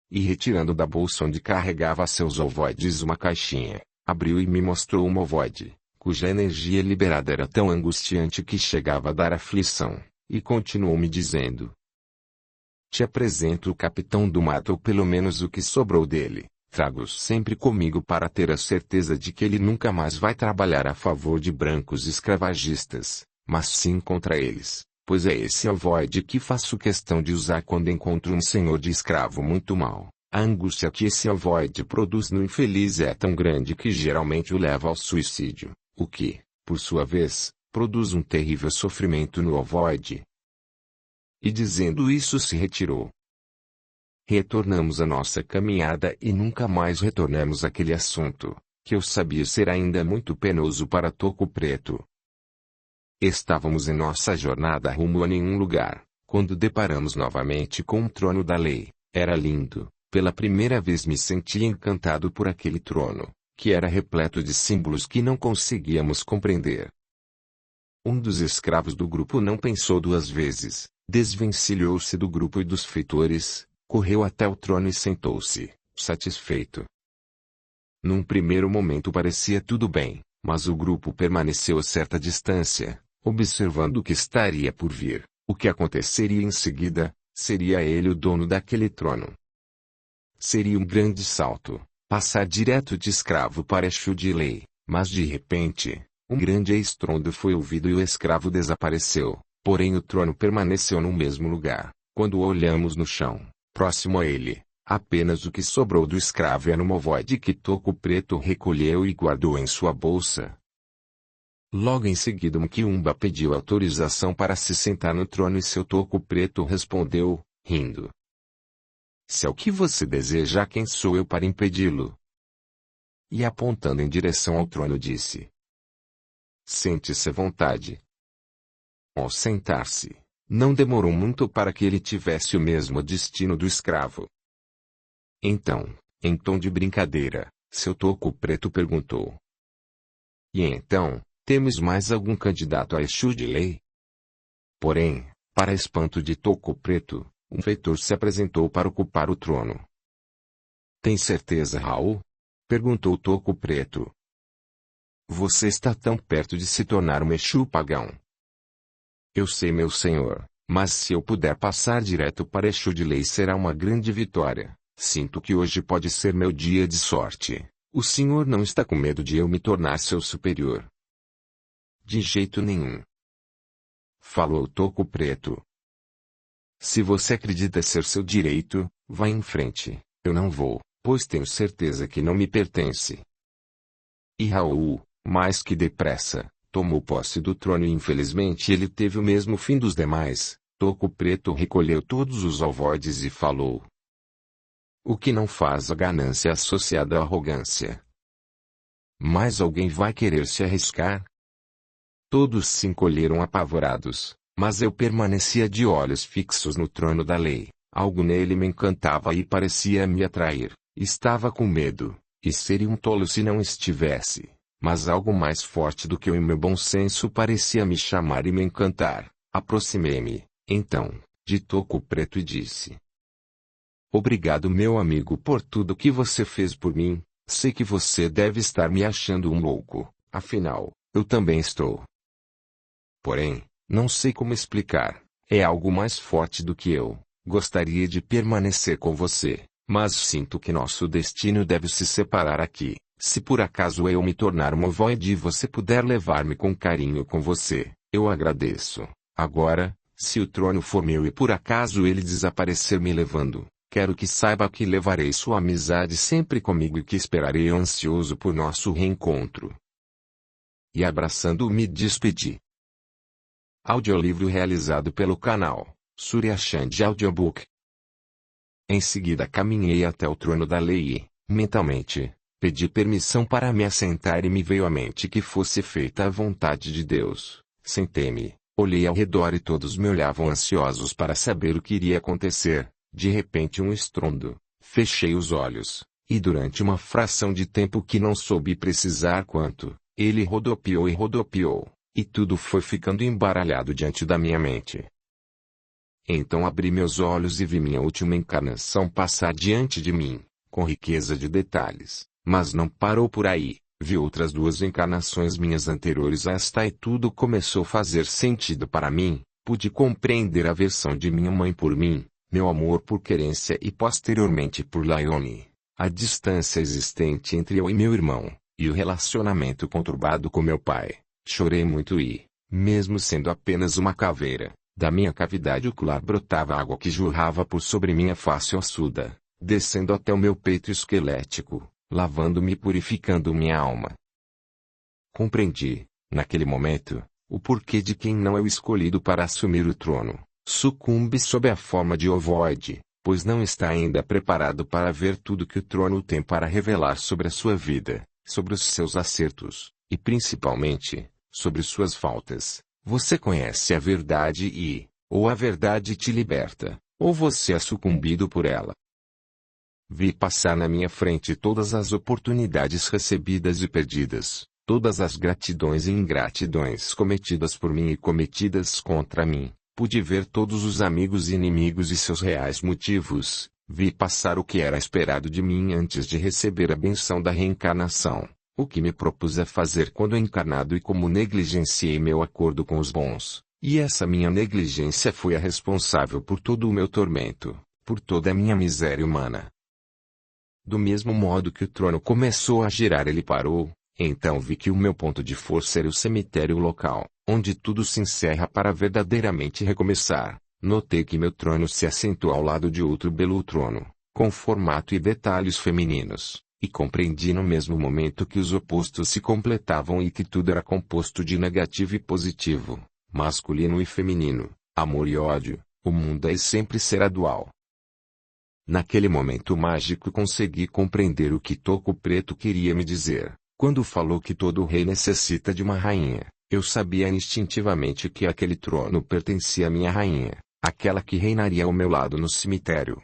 E retirando da bolsa onde carregava seus ovoides uma caixinha, abriu e me mostrou uma ovoide, cuja energia liberada era tão angustiante que chegava a dar aflição, e continuou me dizendo. Te apresento o capitão do mato ou pelo menos o que sobrou dele, trago-o sempre comigo para ter a certeza de que ele nunca mais vai trabalhar a favor de brancos escravagistas, mas sim contra eles, pois é esse ovoide que faço questão de usar quando encontro um senhor de escravo muito mau. A angústia que esse ovoide produz no infeliz é tão grande que geralmente o leva ao suicídio, o que, por sua vez, produz um terrível sofrimento no ovoide. E dizendo isso se retirou. Retornamos à nossa caminhada e nunca mais retornamos àquele assunto, que eu sabia ser ainda muito penoso para toco preto. Estávamos em nossa jornada rumo a nenhum lugar, quando deparamos novamente com o trono da lei. Era lindo, pela primeira vez me senti encantado por aquele trono, que era repleto de símbolos que não conseguíamos compreender. Um dos escravos do grupo não pensou duas vezes. Desvencilhou-se do grupo e dos feitores, correu até o trono e sentou-se, satisfeito. Num primeiro momento parecia tudo bem, mas o grupo permaneceu a certa distância, observando o que estaria por vir, o que aconteceria em seguida. Seria ele o dono daquele trono. Seria um grande salto, passar direto de escravo para Exu de lei, mas de repente, um grande estrondo foi ouvido e o escravo desapareceu. Porém o trono permaneceu no mesmo lugar. Quando olhamos no chão, próximo a ele, apenas o que sobrou do escravo era um ovoide que toco preto recolheu e guardou em sua bolsa. Logo em seguida Mquiumba pediu autorização para se sentar no trono e seu toco preto respondeu, rindo. Se é o que você deseja, quem sou eu para impedi-lo? E apontando em direção ao trono disse. Sente-se à vontade. Ao sentar-se, não demorou muito para que ele tivesse o mesmo destino do escravo. Então, em tom de brincadeira, seu toco preto perguntou. E então, temos mais algum candidato a Exu de lei? Porém, para espanto de toco preto, um feitor se apresentou para ocupar o trono. Tem certeza, Raul? Perguntou toco preto. Você está tão perto de se tornar um Exu pagão. Eu sei, meu senhor, mas se eu puder passar direto para Exu de lei será uma grande vitória. Sinto que hoje pode ser meu dia de sorte. O senhor não está com medo de eu me tornar seu superior? De jeito nenhum. Falou o toco preto. Se você acredita ser seu direito, vá em frente. Eu não vou, pois tenho certeza que não me pertence. E Raul, mais que depressa, tomou posse do trono e infelizmente ele teve o mesmo fim dos demais. Toco Preto recolheu todos os ovoides e falou: o que não faz a ganância associada à arrogância? Mas alguém vai querer se arriscar? Todos se encolheram apavorados, mas eu permanecia de olhos fixos no trono da lei. Algo nele me encantava e parecia me atrair. Estava com medo, e seria um tolo se não estivesse. Mas algo mais forte do que o meu bom senso parecia me chamar e me encantar. Aproximei-me, então, de Toco Preto e disse: obrigado, meu amigo, por tudo que você fez por mim. Sei que você deve estar me achando um louco, afinal, eu também estou. Porém, não sei como explicar. É algo mais forte do que eu. Gostaria de permanecer com você, mas sinto que nosso destino deve se separar aqui. Se por acaso eu me tornar um ovoide e você puder levar-me com carinho com você, eu agradeço. Agora, se o trono for meu e por acaso ele desaparecer me levando, quero que saiba que levarei sua amizade sempre comigo e que esperarei ansioso por nosso reencontro. E abraçando-o me despedi. Audiolivro realizado pelo canal Surya Chand Audiobook. Em seguida caminhei até o trono da lei e, mentalmente, pedi permissão para me assentar e me veio à mente que fosse feita a vontade de Deus. Sentei-me, olhei ao redor e todos me olhavam ansiosos para saber o que iria acontecer. De repente um estrondo. Fechei os olhos, e durante uma fração de tempo que não soube precisar quanto, ele rodopiou e rodopiou, e tudo foi ficando embaralhado diante da minha mente. Então abri meus olhos e vi minha última encarnação passar diante de mim, com riqueza de detalhes, mas não parou por aí. Vi outras duas encarnações minhas anteriores a esta e tudo começou a fazer sentido para mim. Pude compreender a versão de minha mãe por mim, meu amor por Querência e posteriormente por Laione, a distância existente entre eu e meu irmão, e o relacionamento conturbado com meu pai. Chorei muito e, mesmo sendo apenas uma caveira, da minha cavidade ocular brotava água que jorrava por sobre minha face ossuda, descendo até o meu peito esquelético, lavando-me e purificando minha alma. Compreendi, naquele momento, o porquê de quem não é o escolhido para assumir o trono, sucumbe sob a forma de ovoide, pois não está ainda preparado para ver tudo que o trono tem para revelar sobre a sua vida, sobre os seus acertos, e principalmente, sobre suas faltas. Você conhece a verdade e, ou a verdade te liberta, ou você é sucumbido por ela. Vi passar na minha frente todas as oportunidades recebidas e perdidas, todas as gratidões e ingratidões cometidas por mim e cometidas contra mim. Pude ver todos os amigos e inimigos e seus reais motivos. Vi passar o que era esperado de mim antes de receber a benção da reencarnação, o que me propus a fazer quando encarnado e como negligenciei meu acordo com os bons. E essa minha negligência foi a responsável por todo o meu tormento, por toda a minha miséria humana. Do mesmo modo que o trono começou a girar, ele parou. Então vi que o meu ponto de força era o cemitério local, onde tudo se encerra para verdadeiramente recomeçar. Notei que meu trono se assentou ao lado de outro belo trono, com formato e detalhes femininos, e compreendi no mesmo momento que os opostos se completavam e que tudo era composto de negativo e positivo, masculino e feminino, amor e ódio. O mundo é e sempre será dual. Naquele momento mágico consegui compreender o que Toco Preto queria me dizer. Quando falou que todo rei necessita de uma rainha, eu sabia instintivamente que aquele trono pertencia à minha rainha, aquela que reinaria ao meu lado no cemitério.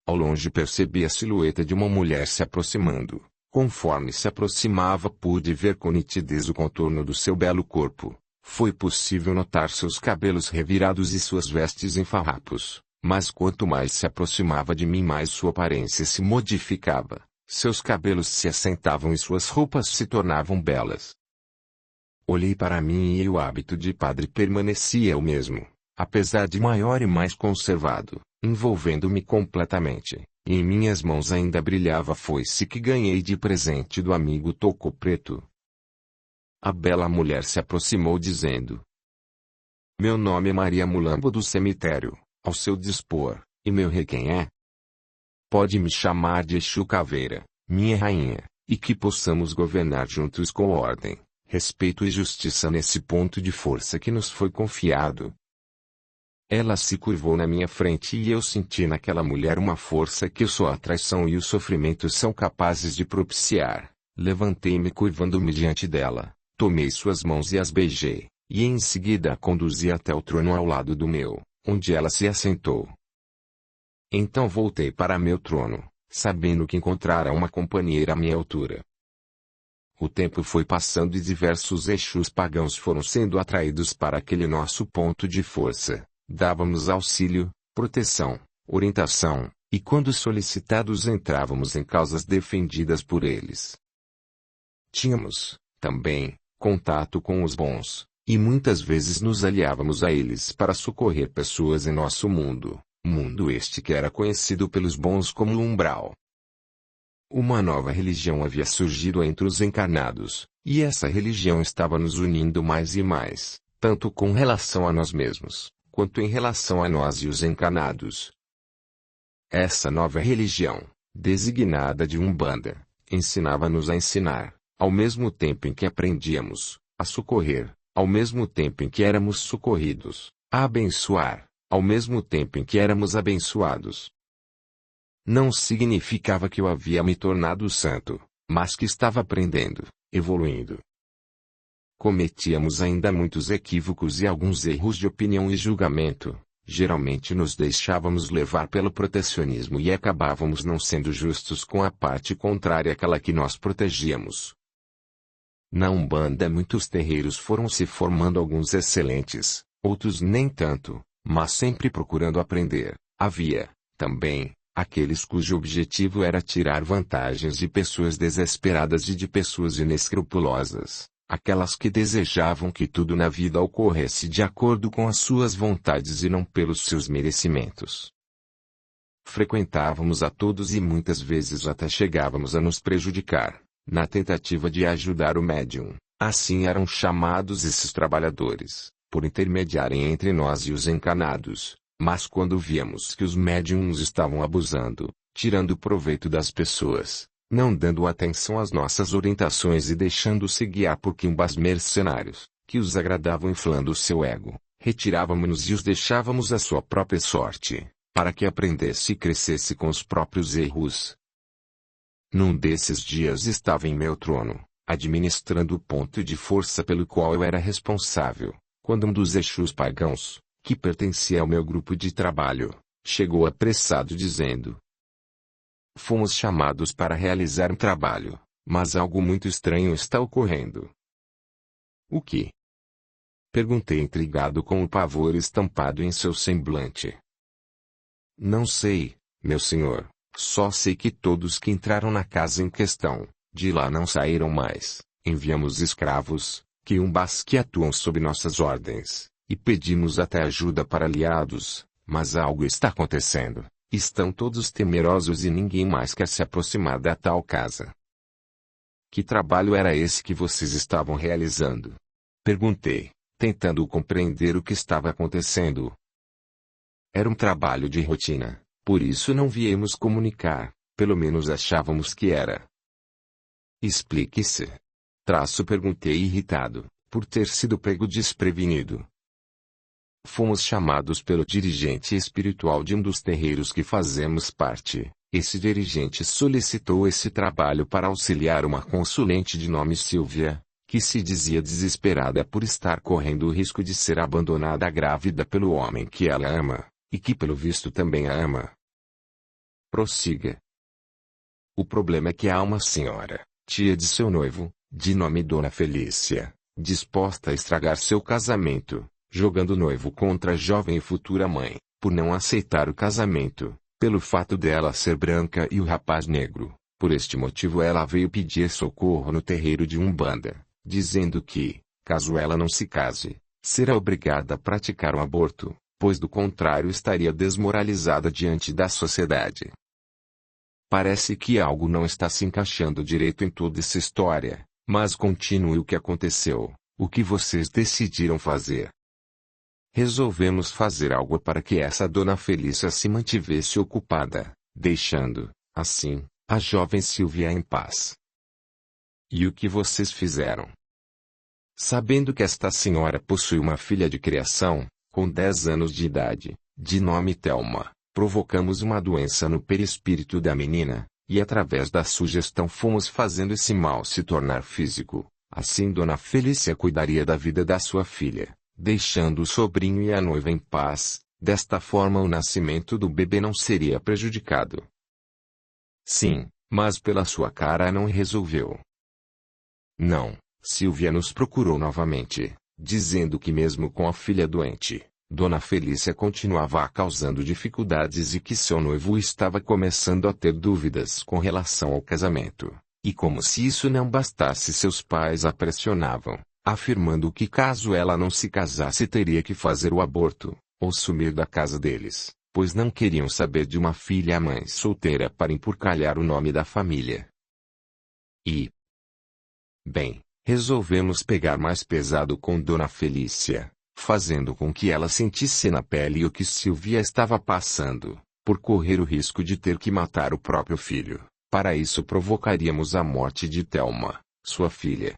Ao longe percebi a silhueta de uma mulher se aproximando. Conforme se aproximava pude ver com nitidez o contorno do seu belo corpo. Foi possível notar seus cabelos revirados e suas vestes em farrapos, mas quanto mais se aproximava de mim mais sua aparência se modificava. Seus cabelos se assentavam e suas roupas se tornavam belas. Olhei para mim e o hábito de padre permanecia o mesmo, apesar de maior e mais conservado, envolvendo-me completamente, e em minhas mãos ainda brilhava a foice que ganhei de presente do amigo Toco Preto. A bela mulher se aproximou dizendo: meu nome é Maria Mulambo do cemitério, ao seu dispor, e meu rei quem é? Pode me chamar de Exu Caveira, minha rainha, e que possamos governar juntos com ordem, respeito e justiça nesse ponto de força que nos foi confiado. Ela se curvou na minha frente e eu senti naquela mulher uma força que só a traição e o sofrimento são capazes de propiciar. Levantei-me curvando-me diante dela, tomei suas mãos e as beijei, e em seguida a conduzi até o trono ao lado do meu, onde ela se assentou. Então voltei para meu trono, sabendo que encontrara uma companheira à minha altura. O tempo foi passando e diversos Exus pagãos foram sendo atraídos para aquele nosso ponto de força. Dávamos auxílio, proteção, orientação, e quando solicitados entrávamos em causas defendidas por eles. Tínhamos, também, contato com os bons, e muitas vezes nos aliávamos a eles para socorrer pessoas em nosso mundo, mundo este que era conhecido pelos bons como o umbral. Uma nova religião havia surgido entre os encarnados, e essa religião estava nos unindo mais e mais, tanto com relação a nós mesmos, quanto em relação a nós e os encarnados. Essa nova religião, designada de Umbanda, ensinava-nos a ensinar, ao mesmo tempo em que aprendíamos, a socorrer, ao mesmo tempo em que éramos socorridos, a abençoar, ao mesmo tempo em que éramos abençoados. Não significava que eu havia me tornado santo, mas que estava aprendendo, evoluindo. Cometíamos ainda muitos equívocos e alguns erros de opinião e julgamento. Geralmente nos deixávamos levar pelo protecionismo e acabávamos não sendo justos com a parte contrária àquela que nós protegíamos. Na Umbanda muitos terreiros foram se formando, alguns excelentes, outros nem tanto, mas sempre procurando aprender. Havia, também, aqueles cujo objetivo era tirar vantagens de pessoas desesperadas e de pessoas inescrupulosas. Aquelas que desejavam que tudo na vida ocorresse de acordo com as suas vontades e não pelos seus merecimentos. Frequentávamos a todos e muitas vezes até chegávamos a nos prejudicar, na tentativa de ajudar o médium. Assim eram chamados esses trabalhadores, por intermediarem entre nós e os encarnados. Mas quando víamos que os médiums estavam abusando, tirando proveito das pessoas, não dando atenção às nossas orientações e deixando-se guiar por quimbas mercenários, que os agradavam inflando o seu ego, retirávamos-nos e os deixávamos à sua própria sorte, para que aprendesse e crescesse com os próprios erros. Num desses dias estava em meu trono, administrando o ponto de força pelo qual eu era responsável, quando um dos Exus pagãos, que pertencia ao meu grupo de trabalho, chegou apressado dizendo: "Fomos chamados para realizar um trabalho, mas algo muito estranho está ocorrendo." "O que?" perguntei intrigado com o pavor estampado em seu semblante. "Não sei, meu senhor, só sei que todos que entraram na casa em questão, de lá não saíram mais. Enviamos escravos, quiumbás que atuam sob nossas ordens, e pedimos até ajuda para aliados, mas algo está acontecendo. Estão todos temerosos e ninguém mais quer se aproximar da tal casa." "Que trabalho era esse que vocês estavam realizando?" perguntei, tentando compreender o que estava acontecendo. "Era um trabalho de rotina, por isso não viemos comunicar, pelo menos achávamos que era." "Explique-se." Perguntei irritado, por ter sido pego desprevenido. "Fomos chamados pelo dirigente espiritual de um dos terreiros que fazemos parte. Esse dirigente solicitou esse trabalho para auxiliar uma consulente de nome Silvia, que se dizia desesperada por estar correndo o risco de ser abandonada grávida pelo homem que ela ama, e que pelo visto também a ama." "Prossiga." "O problema é que há uma senhora, tia de seu noivo, de nome Dona Felícia, disposta a estragar seu casamento, jogando o noivo contra a jovem e futura mãe, por não aceitar o casamento, pelo fato dela ser branca e o rapaz negro. Por este motivo ela veio pedir socorro no terreiro de Umbanda, dizendo que, caso ela não se case, será obrigada a praticar um aborto, pois do contrário estaria desmoralizada diante da sociedade." Parece que algo não está se encaixando direito em toda essa história, mas continue o que aconteceu, o que vocês decidiram fazer. "Resolvemos fazer algo para que essa Dona Felícia se mantivesse ocupada, deixando, assim, a jovem Silvia em paz." "E o que vocês fizeram?" Sabendo que esta senhora possui uma filha de criação, com 10 anos de idade, de nome Thelma, provocamos uma doença no perispírito da menina, e através da sugestão fomos fazendo esse mal se tornar físico. Assim Dona Felícia cuidaria da vida da sua filha, deixando o sobrinho e a noiva em paz. Desta forma o nascimento do bebê não seria prejudicado. Sim, mas pela sua cara não resolveu. Não, Silvia nos procurou novamente, dizendo que mesmo com a filha doente, Dona Felícia continuava causando dificuldades e que seu noivo estava começando a ter dúvidas com relação ao casamento. E como se isso não bastasse, seus pais a pressionavam, afirmando que caso ela não se casasse teria que fazer o aborto, ou sumir da casa deles, pois não queriam saber de uma filha-mãe solteira para empurcalhar o nome da família. Bem, resolvemos pegar mais pesado com Dona Felícia, fazendo com que ela sentisse na pele o que Silvia estava passando, por correr o risco de ter que matar o próprio filho. Para isso provocaríamos a morte de Thelma, sua filha.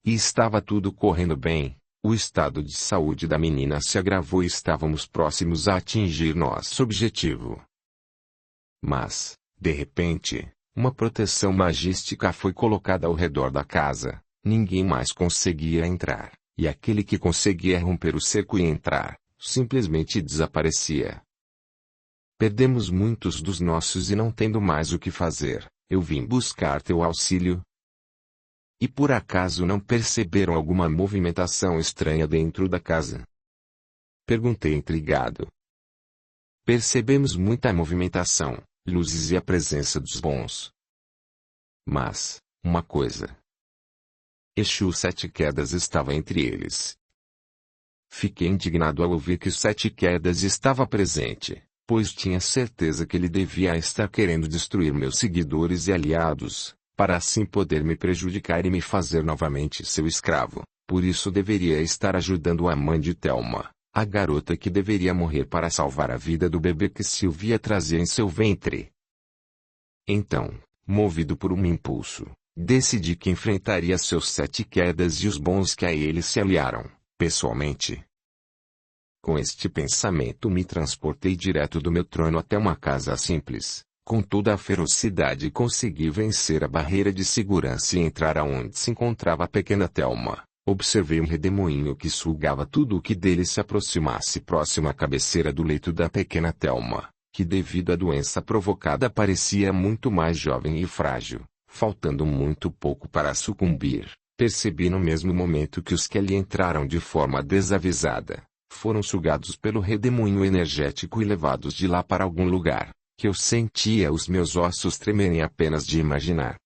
E estava tudo correndo bem. O estado de saúde da menina se agravou e estávamos próximos a atingir nosso objetivo. Mas, de repente, uma proteção magística foi colocada ao redor da casa. Ninguém mais conseguia entrar, e aquele que conseguia romper o cerco e entrar, simplesmente desaparecia. Perdemos muitos dos nossos e não tendo mais o que fazer, eu vim buscar teu auxílio. E por acaso não perceberam alguma movimentação estranha dentro da casa? Perguntei intrigado. Percebemos muita movimentação, luzes e a presença dos bons. Mas, uma coisa. Exu Sete Quedas estava entre eles. Fiquei indignado ao ouvir que Sete Quedas estava presente, pois tinha certeza que ele devia estar querendo destruir meus seguidores e aliados, para assim poder me prejudicar e me fazer novamente seu escravo. Por isso deveria estar ajudando a mãe de Thelma, a garota que deveria morrer para salvar a vida do bebê que Silvia trazia em seu ventre. Então, movido por um impulso, decidi que enfrentaria seus 7 quedas e os bons que a ele se aliaram, pessoalmente. Com este pensamento me transportei direto do meu trono até uma casa simples. Com toda a ferocidade consegui vencer a barreira de segurança e entrar aonde se encontrava a pequena Thelma. Observei um redemoinho que sugava tudo o que dele se aproximasse próximo à cabeceira do leito da pequena Thelma, que devido à doença provocada parecia muito mais jovem e frágil, faltando muito pouco para sucumbir. Percebi no mesmo momento que os que ali entraram de forma desavisada, foram sugados pelo redemoinho energético e levados de lá para algum lugar, que eu sentia os meus ossos tremerem apenas de imaginar.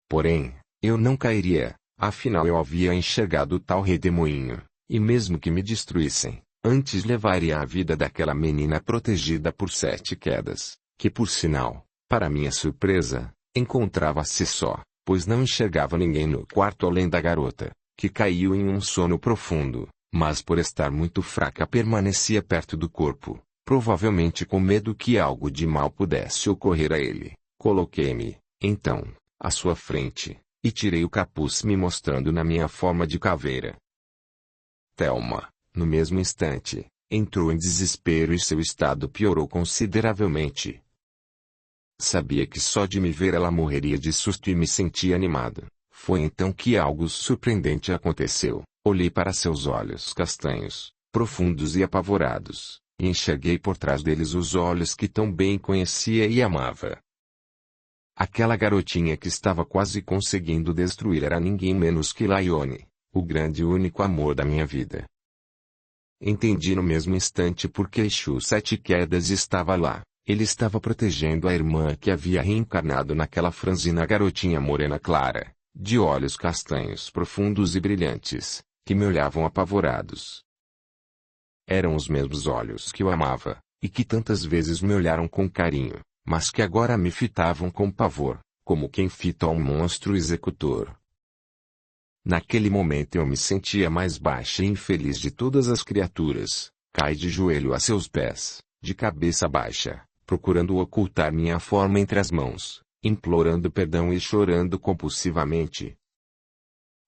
Porém, eu não cairia, afinal eu havia enxergado tal redemoinho, e mesmo que me destruíssem, antes levaria a vida daquela menina protegida por 7 quedas, que por sinal, para minha surpresa, encontrava-se só, pois não enxergava ninguém no quarto além da garota, que caiu em um sono profundo, mas por estar muito fraca permanecia perto do corpo. Provavelmente com medo que algo de mal pudesse ocorrer a ele, coloquei-me, então, à sua frente, e tirei o capuz me mostrando na minha forma de caveira. Thelma, no mesmo instante, entrou em desespero e seu estado piorou consideravelmente. Sabia que só de me ver ela morreria de susto e me senti animado. Foi então que algo surpreendente aconteceu. Olhei para seus olhos castanhos, profundos e apavorados. E enxerguei por trás deles os olhos que tão bem conhecia e amava. Aquela garotinha que estava quase conseguindo destruir era ninguém menos que Laione, o grande e único amor da minha vida. Entendi no mesmo instante porque Exu Sete Quedas estava lá. Ele estava protegendo a irmã que havia reencarnado naquela franzina garotinha morena clara, de olhos castanhos profundos e brilhantes, que me olhavam apavorados. Eram os mesmos olhos que eu amava, e que tantas vezes me olharam com carinho, mas que agora me fitavam com pavor, como quem fita um monstro executor. Naquele momento eu me sentia mais baixa e infeliz de todas as criaturas. Caí de joelho a seus pés, de cabeça baixa, procurando ocultar minha forma entre as mãos, implorando perdão e chorando compulsivamente.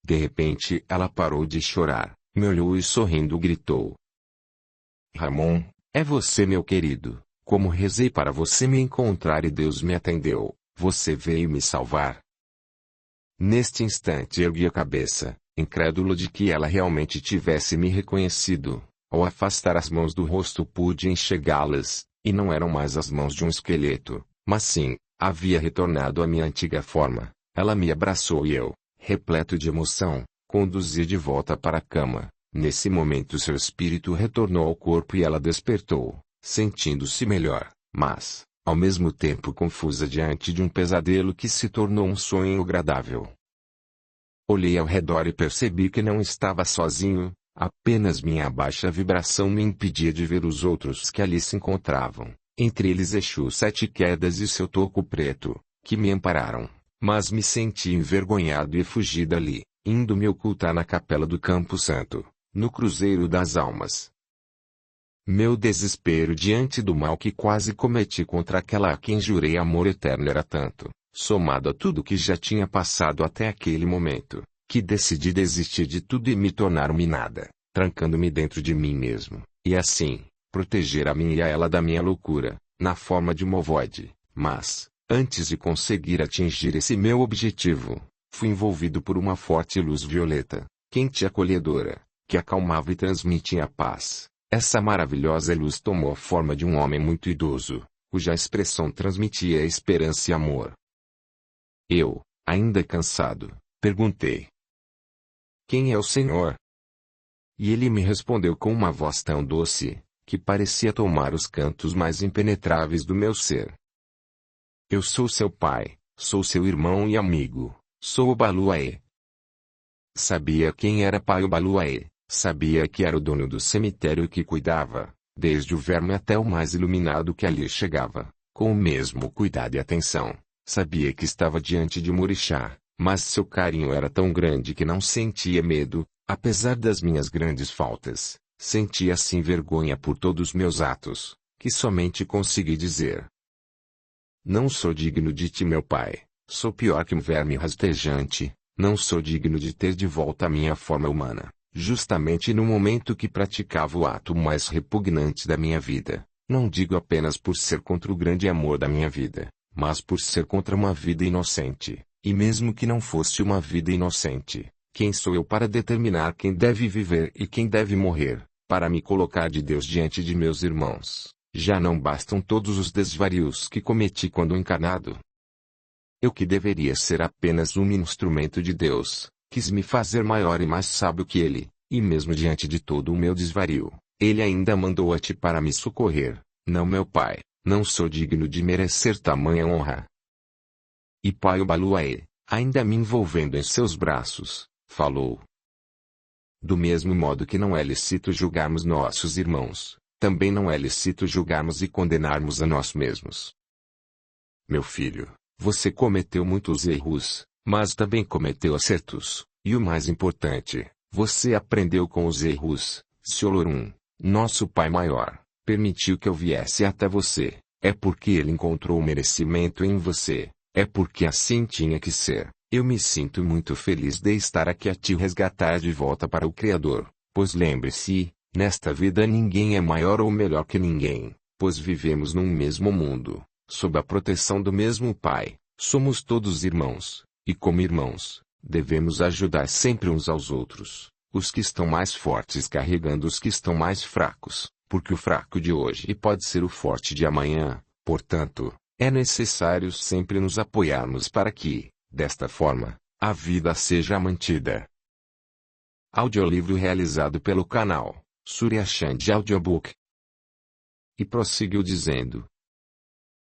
De repente ela parou de chorar, me olhou e sorrindo gritou: Ramon, é você meu querido, como rezei para você me encontrar e Deus me atendeu, você veio me salvar. Neste instante ergui a cabeça, incrédulo de que ela realmente tivesse me reconhecido. Ao afastar as mãos do rosto pude enxergá-las, e não eram mais as mãos de um esqueleto, mas sim, havia retornado à minha antiga forma. Ela me abraçou e eu, repleto de emoção, conduzi de volta para a cama. Nesse momento seu espírito retornou ao corpo e ela despertou, sentindo-se melhor, mas, ao mesmo tempo confusa diante de um pesadelo que se tornou um sonho agradável. Olhei ao redor e percebi que não estava sozinho. Apenas minha baixa vibração me impedia de ver os outros que ali se encontravam, entre eles Exu Sete Quedas e seu toco preto, que me ampararam, mas me senti envergonhado e fugi dali, indo me ocultar na capela do Campo Santo, no Cruzeiro das Almas. Meu desespero diante do mal que quase cometi contra aquela a quem jurei amor eterno era tanto, somado a tudo que já tinha passado até aquele momento, que decidi desistir de tudo e me tornar um nada, trancando-me dentro de mim mesmo, e assim, proteger a mim e a ela da minha loucura, na forma de uma ovoide. Mas, antes de conseguir atingir esse meu objetivo, fui envolvido por uma forte luz violeta, quente e acolhedora, que acalmava e transmitia paz. Essa maravilhosa luz tomou a forma de um homem muito idoso, cuja expressão transmitia esperança e amor. Eu, ainda cansado, perguntei: Quem é o Senhor? E ele me respondeu com uma voz tão doce, que parecia tomar os cantos mais impenetráveis do meu ser. Eu sou seu pai, sou seu irmão e amigo, sou o Baluaê. Sabia quem era pai o Baluaê, sabia que era o dono do cemitério que cuidava, desde o verme até o mais iluminado que ali chegava, com o mesmo cuidado e atenção. Sabia que estava diante de um orixá, mas seu carinho era tão grande que não sentia medo, apesar das minhas grandes faltas. Sentia sim vergonha por todos os meus atos, que somente consegui dizer: Não sou digno de ti, meu pai. Sou pior que um verme rastejante. Não sou digno de ter de volta a minha forma humana, justamente no momento que praticava o ato mais repugnante da minha vida. Não digo apenas por ser contra o grande amor da minha vida, mas por ser contra uma vida inocente. E mesmo que não fosse uma vida inocente, quem sou eu para determinar quem deve viver e quem deve morrer, para me colocar de Deus diante de meus irmãos? Já não bastam todos os desvarios que cometi quando encarnado. Eu que deveria ser apenas um instrumento de Deus, quis me fazer maior e mais sábio que ele, e mesmo diante de todo o meu desvario, ele ainda mandou a ti para me socorrer. Não, meu pai, não sou digno de merecer tamanha honra. E pai o Baluaê, ainda me envolvendo em seus braços, falou: Do mesmo modo que não é lícito julgarmos nossos irmãos, também não é lícito julgarmos e condenarmos a nós mesmos. Meu filho, você cometeu muitos erros, mas também cometeu acertos, e o mais importante, você aprendeu com os erros. Se Olorum, nosso Pai Maior, permitiu que eu viesse até você, é porque ele encontrou o merecimento em você. É porque assim tinha que ser. Eu me sinto muito feliz de estar aqui a te resgatar de volta para o Criador, pois lembre-se, nesta vida ninguém é maior ou melhor que ninguém, pois vivemos num mesmo mundo, sob a proteção do mesmo Pai, somos todos irmãos, e como irmãos, devemos ajudar sempre uns aos outros, os que estão mais fortes carregando os que estão mais fracos, porque o fraco de hoje pode ser o forte de amanhã, portanto, é necessário sempre nos apoiarmos para que, desta forma, a vida seja mantida. Audiolivro realizado pelo canal Surya Chand Audiobook. E prosseguiu dizendo: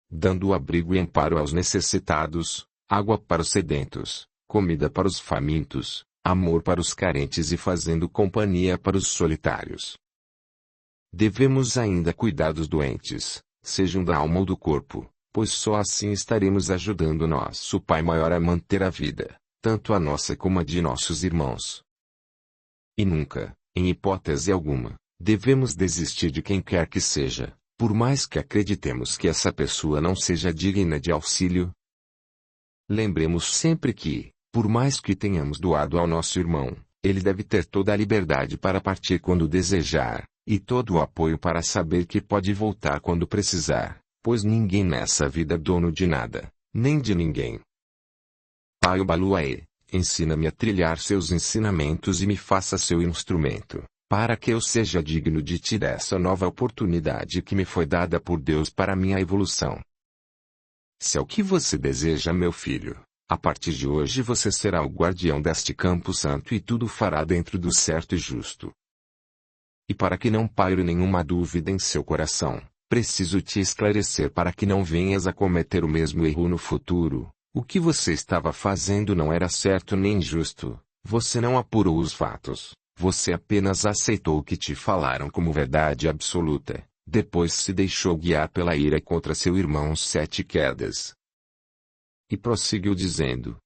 Dando abrigo e amparo aos necessitados, água para os sedentos, comida para os famintos, amor para os carentes e fazendo companhia para os solitários. Devemos ainda cuidar dos doentes, sejam da alma ou do corpo, pois só assim estaremos ajudando nosso Pai Maior a manter a vida, tanto a nossa como a de nossos irmãos. E nunca, em hipótese alguma, devemos desistir de quem quer que seja, por mais que acreditemos que essa pessoa não seja digna de auxílio. Lembremos sempre que, Por mais que tenhamos doado ao nosso irmão, ele deve ter toda a liberdade para partir quando desejar, e todo o apoio para saber que pode voltar quando precisar, pois ninguém nessa vida é dono de nada, nem de ninguém. Pai Obaluaê, ensina-me a trilhar seus ensinamentos e me faça seu instrumento, para que eu seja digno de ti dessa nova oportunidade que me foi dada por Deus para minha evolução. Se é o que você deseja, meu filho, a partir de hoje você será o guardião deste campo santo e tudo fará dentro do certo e justo. E para que não paire nenhuma dúvida em seu coração, preciso te esclarecer para que não venhas a cometer o mesmo erro no futuro. O que você estava fazendo não era certo nem justo, você não apurou os fatos, você apenas aceitou o que te falaram como verdade absoluta, depois se deixou guiar pela ira contra seu irmão Sete Quedas. E prosseguiu dizendo: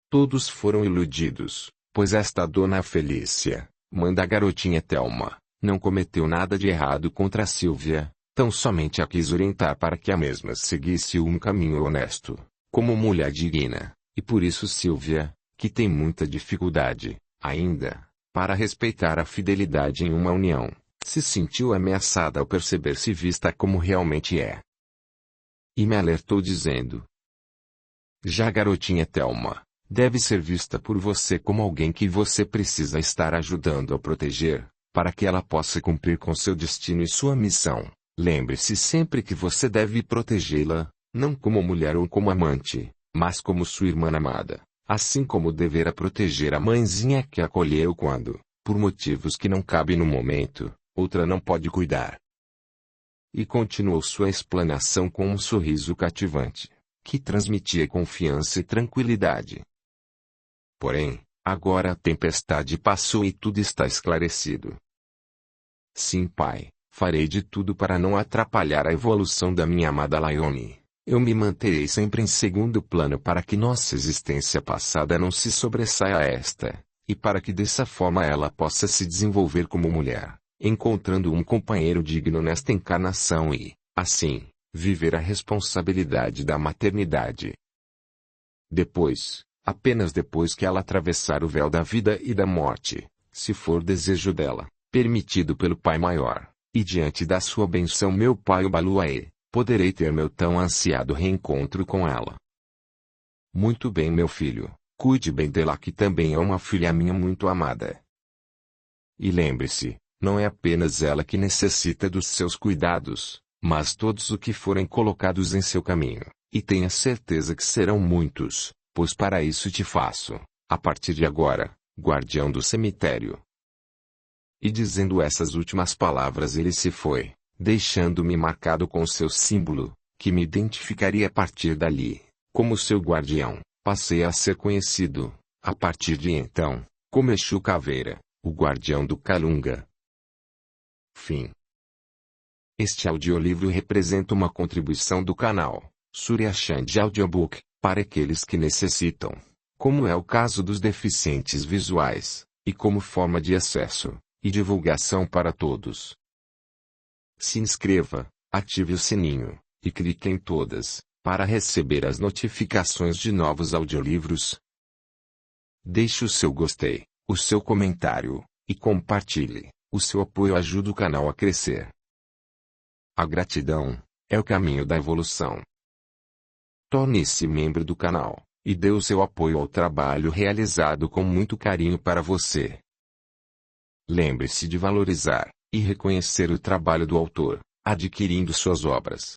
todos foram iludidos, pois esta dona Felícia, mãe da garotinha Thelma, não cometeu nada de errado contra a Sílvia, tão somente a quis orientar para que a mesma seguisse um caminho honesto, como mulher digna, e por isso Sílvia, que tem muita dificuldade, ainda, para respeitar a fidelidade em uma união, se sentiu ameaçada ao perceber-se vista como realmente é. E me alertou dizendo: já a garotinha Thelma, deve ser vista por você como alguém que você precisa estar ajudando a proteger, para que ela possa cumprir com seu destino e sua missão. Lembre-se sempre que você deve protegê-la, não como mulher ou como amante, mas como sua irmã amada, assim como deverá proteger a mãezinha que a acolheu quando, por motivos que não cabem no momento, outra não pode cuidar. E continuou sua explanação com um sorriso cativante, que transmitia confiança e tranquilidade. Porém, agora a tempestade passou e tudo está esclarecido. Sim, pai, farei de tudo para não atrapalhar a evolução da minha amada Laione. Eu me manterei sempre em segundo plano para que nossa existência passada não se sobressaia a esta, e para que dessa forma ela possa se desenvolver como mulher, encontrando um companheiro digno nesta encarnação e, assim, viver a responsabilidade da maternidade. Depois, apenas depois que ela atravessar o véu da vida e da morte, se for desejo dela, permitido pelo Pai Maior, e diante da sua benção meu Pai Obaluaê, poderei ter meu tão ansiado reencontro com ela. Muito bem, meu filho, cuide bem dela, que também é uma filha minha muito amada. E lembre-se, não é apenas ela que necessita dos seus cuidados, mas todos os que forem colocados em seu caminho, e tenha certeza que serão muitos, pois para isso te faço, a partir de agora, guardião do cemitério. E dizendo essas últimas palavras ele se foi, deixando-me marcado com seu símbolo, que me identificaria a partir dali, como seu guardião. Passei a ser conhecido, a partir de então, como Exu Caveira, o guardião do Calunga. Fim. Este audiolivro representa uma contribuição do canal Surya Chand Audiobook, para aqueles que necessitam, como é o caso dos deficientes visuais, e como forma de acesso e divulgação para todos. Se inscreva, ative o sininho, e clique em todas, para receber as notificações de novos audiolivros. Deixe o seu gostei, o seu comentário, e compartilhe. O seu apoio ajuda o canal a crescer. A gratidão é o caminho da evolução. Torne-se membro do canal, e dê o seu apoio ao trabalho realizado com muito carinho para você. Lembre-se de valorizar e reconhecer o trabalho do autor, adquirindo suas obras.